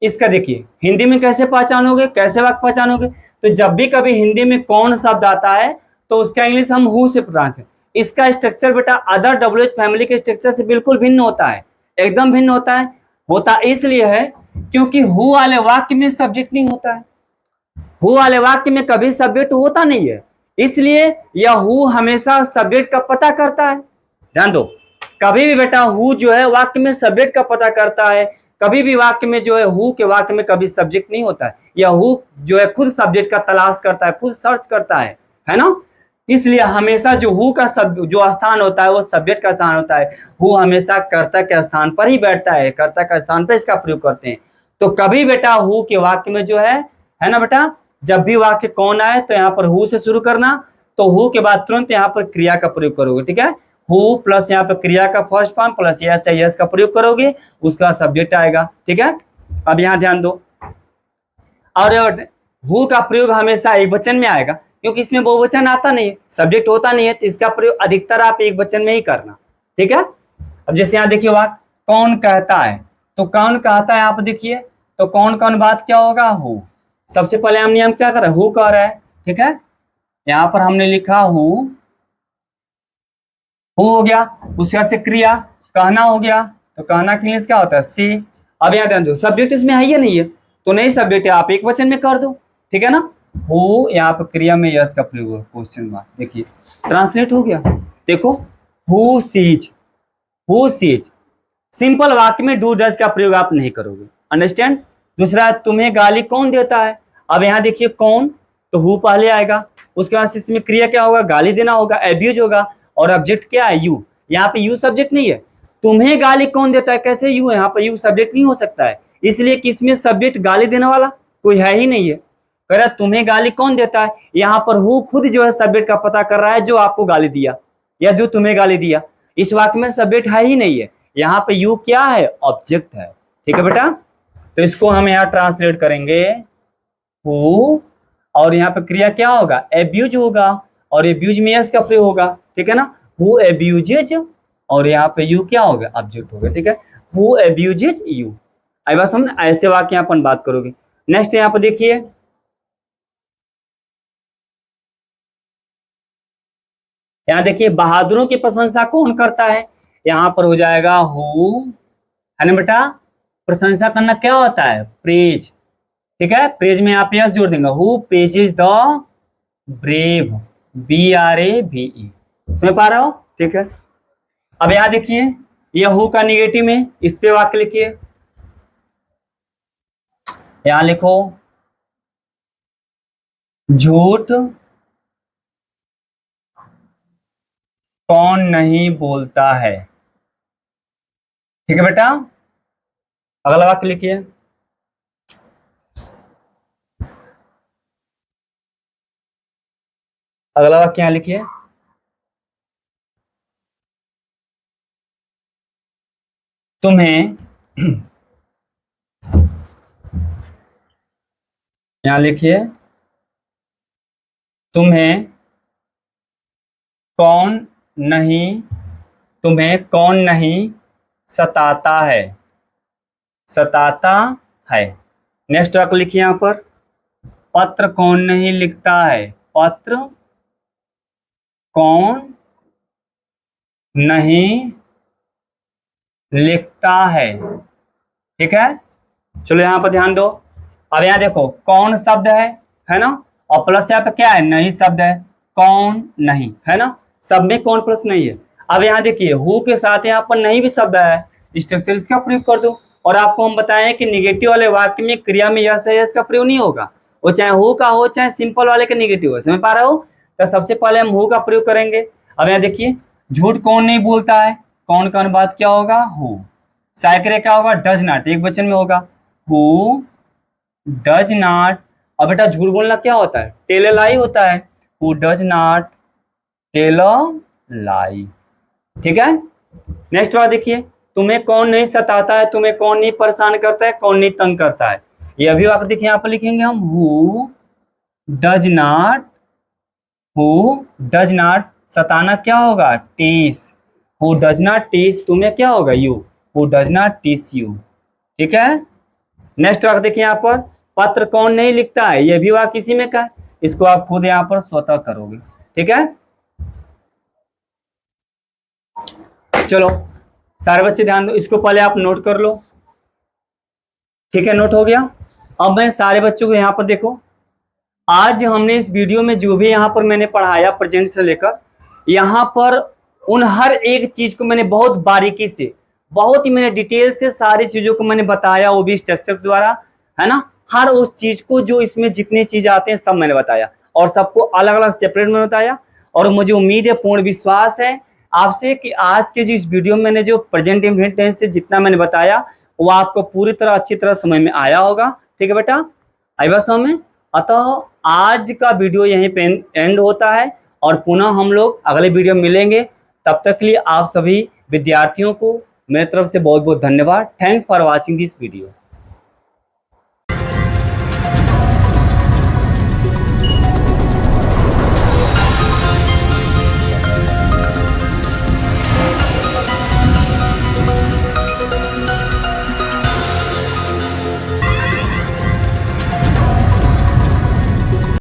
इसका देखिए हिंदी में कैसे पहचानोगे, कैसे वाक्य पहचानोगे, तो जब भी कभी हिंदी में कौन शब्द आता है तो उसका इंग्लिश हम हु से प्रोनाउंस है। इसका स्ट्रक्चर बेटा अदर WH फैमिली के स्ट्रक्चर से बिल्कुल भिन्न होता है, एकदम भिन्न होता है। होता इसलिए है क्योंकि हु वाले वाक्य में सब्जेक्ट नहीं होता है, हु वाले वाक्य में कभी सब्जेक्ट होता नहीं है, इसलिए यह हु हमेशा सब्जेक्ट का पता करता है। ध्यान दो, कभी भी बेटा हु जो है वाक्य में सब्जेक्ट का पता करता है, कभी भी वाक्य में जो है हु के वाक्य में कभी सब्जेक्ट नहीं होता है, यह हु जो है खुद सब्जेक्ट का तलाश करता है, खुद सर्च करता है ना। इसलिए हमेशा जो हु का जो स्थान होता है वो सब्जेक्ट का स्थान होता है, हु हमेशा कर्ता के स्थान पर ही बैठता है, कर्ता का स्थान पर इसका प्रयोग करते हैं। तो कभी बेटा हु के वाक्य में जो है ना बेटा, जब भी वाक्य कौन आए तो यहाँ पर हु से शुरू करना, तो हु के बाद तुरंत यहाँ पर क्रिया का प्रयोग करोगे। ठीक है, हु प्लस यहाँ पे क्रिया का फर्स्ट फॉर्म प्लस यस या यस का प्रयोग करोगे, उसका सब्जेक्ट आएगा। ठीक है, अब यहाँ ध्यान दो, और हु का प्रयोग हमेशा एक वचन में आएगा क्योंकि इसमें बहुवचन आता नहीं है, सब्जेक्ट होता नहीं है, तो इसका प्रयोग अधिकतर आप एक वचन में ही करना। ठीक है, अब जैसे यहाँ देखिए वाक्य कौन कहता है, तो कौन कहता है आप देखिए, तो कौन कौन बात क्या होगा, हु। सबसे पहले हम नियम क्या कर रहे हैं, हु कह रहा है। ठीक है, यहाँ पर हमने लिखा हु हो गया, उसके बाद से क्रिया कहना हो गया, तो कहना के इंग्लिश क्या होता है सी। अब यहाँ ध्यान दो सब्जेक्ट इसमें है या नहीं है, तो नहीं सब्जेक्ट है आप एक वचन में कर दो। ठीक है ना, हो यहाँ पर क्रिया में यस का प्रयोग हो, क्वेश्चन मार्क, देखिए ट्रांसलेट हो गया। देखो who seize, who seize, simple वाक्य में डू डज का प्रयोग आप नहीं करोगे, अंडरस्टैंड। दूसरा तुम्हें गाली कौन देता है, अब यहाँ देखिए कौन, तो हु पहले आएगा, उसके बाद इसमें क्रिया क्या होगा, गाली देना होगा, एब्यूज होगा, और ऑब्जेक्ट क्या है, यू। यहाँ पे यू सब्जेक्ट नहीं है, तुम्हें गाली कौन देता है, कैसे यू है, यहाँ पे यू सब्जेक्ट नहीं हो सकता है, इसलिए कि इसमें सब्जेक्ट गाली देने वाला कोई है ही नहीं है। कह रहा तुम्हें गाली कौन देता है, यहाँ पर हु खुद जो है सब्जेक्ट का पता कर रहा है जो आपको गाली दिया या जो तुम्हें गाली दिया, इस वाक्य में सब्जेक्ट है ही नहीं है, यहाँ पे यू क्या है, ऑब्जेक्ट है। ठीक है बेटा, तो इसको हम यहाँ ट्रांसलेट करेंगे हु, और यहाँ पे क्रिया क्या होगा, एब्यूज होगा, और एब्यूज में यस का प्रयोग होगा। ठीक है ना, हु एब्यूजेज, और यहाँ पे यू क्या होगा, ऑब्जेक्ट होगा। ठीक है, हु एब्यूजेज यू। आई बात समझ, ऐसे वाक्य अपन बात करोगे। नेक्स्ट यहाँ पे देखिए, यहाँ देखिए बहादुरों की प्रशंसा कौन करता है, यहाँ पर हो जाएगा हु, है ना बेटा, प्रशंसा करना क्या होता है? प्रेज। ठीक है, प्रेज में आप यस जोड़ देंगे, who praises the brave, BRAVE। समझ पा रहे हो? ठीक है, अब यहां देखिए, यह हु का निगेटिव में, इस पे वाक्य लिखिए। यहां लिखो, झूठ कौन नहीं बोलता है। ठीक है बेटा, अगला वाक्य लिखिए। अगला वाक्य यहां लिखिए, तुम्हें यहां लिखिए, तुम्हें कौन नहीं, तुम्हें कौन नहीं सताता है, सताता है। नेक्स्ट वाक्य लिखिए यहां पर, पत्र कौन नहीं लिखता है, पत्र कौन नहीं लिखता है। ठीक है, चलो यहां पर ध्यान दो। अब यहां देखो, कौन शब्द है ना, और प्लस यहाँ पे क्या है, नहीं शब्द है, कौन नहीं, है ना, सब में कौन प्लस नहीं है। अब यहाँ देखिए, हु के साथ यहाँ पर नहीं भी शब्द है, स्ट्रक्चर इसका प्रयोग कर दो। और आपको हम बताएं कि निगेटिव वाले वाक्य में क्रिया में यस है, यस का प्रयोग नहीं होगा, वो चाहे हु का हो चाहे सिंपल वाले का निगेटिव हो। समझ पा रहे हो? तो सबसे पहले हम हु का प्रयोग करेंगे। अब यहाँ देखिए, झूठ कौन नहीं बोलता है, कौन का अनुवाद क्या होगा, हु। साइक्रे क्या होगा, डज नॉट, एक वचन में होगा, हु डज नॉट। अब बेटा झूठ बोलना क्या होता है, टेल अ लाई होता है, who does not tell a lie. ठीक है, नेक्स्ट बात देखिए, तुम्हें कौन नहीं सताता है, तुम्हें कौन नहीं परेशान करता है, कौन नहीं तंग करता है। ये अभी वाक्य देखिए, यहाँ पर लिखेंगे हम, who does not, who does not, सताना क्या होगा, टीस, हु डज नॉट टीस, तुम्हें क्या होगा, यू, हु डज नॉट टीस यू। ठीक है, नेक्स्ट वाक्य देखिए यहाँ पर, पत्र कौन नहीं लिखता है, यह भी वाक्य इसी में का है, इसको आप खुद यहाँ पर स्वतः करोगे। ठीक है, चलो सारे बच्चे ध्यान दो, इसको पहले आप नोट कर लो। ठीक है, नोट हो गया। अब मैं सारे बच्चों को यहाँ पर देखो, आज हमने इस वीडियो में जो भी यहाँ पर मैंने पढ़ाया प्रेजेंट से लेकर, यहाँ पर उन हर एक चीज को मैंने बहुत बारीकी से, बहुत ही मैंने डिटेल से सारी चीजों को मैंने बताया, वो भी स्ट्रक्चर द्वारा, है ना। हर उस चीज को जो इसमें जितने चीज आते हैं सब मैंने बताया, और सबको अलग अलग सेपरेट में बताया। और मुझे उम्मीद है, पूर्ण विश्वास है आपसे कि आज के जो इस वीडियो में मैंने जो प्रेजेंट इंडेफिनिट टेंस से जितना मैंने बताया वो आपको पूरी तरह अच्छी तरह समझ में आया होगा। ठीक है बेटा, आई बात समझ में। अतः आज का वीडियो यहीं पे एंड होता है, और पुनः हम लोग अगले वीडियो में मिलेंगे। तब तक के लिए आप सभी विद्यार्थियों को मेरी तरफ से बहुत बहुत धन्यवाद। Thanks for watching this video.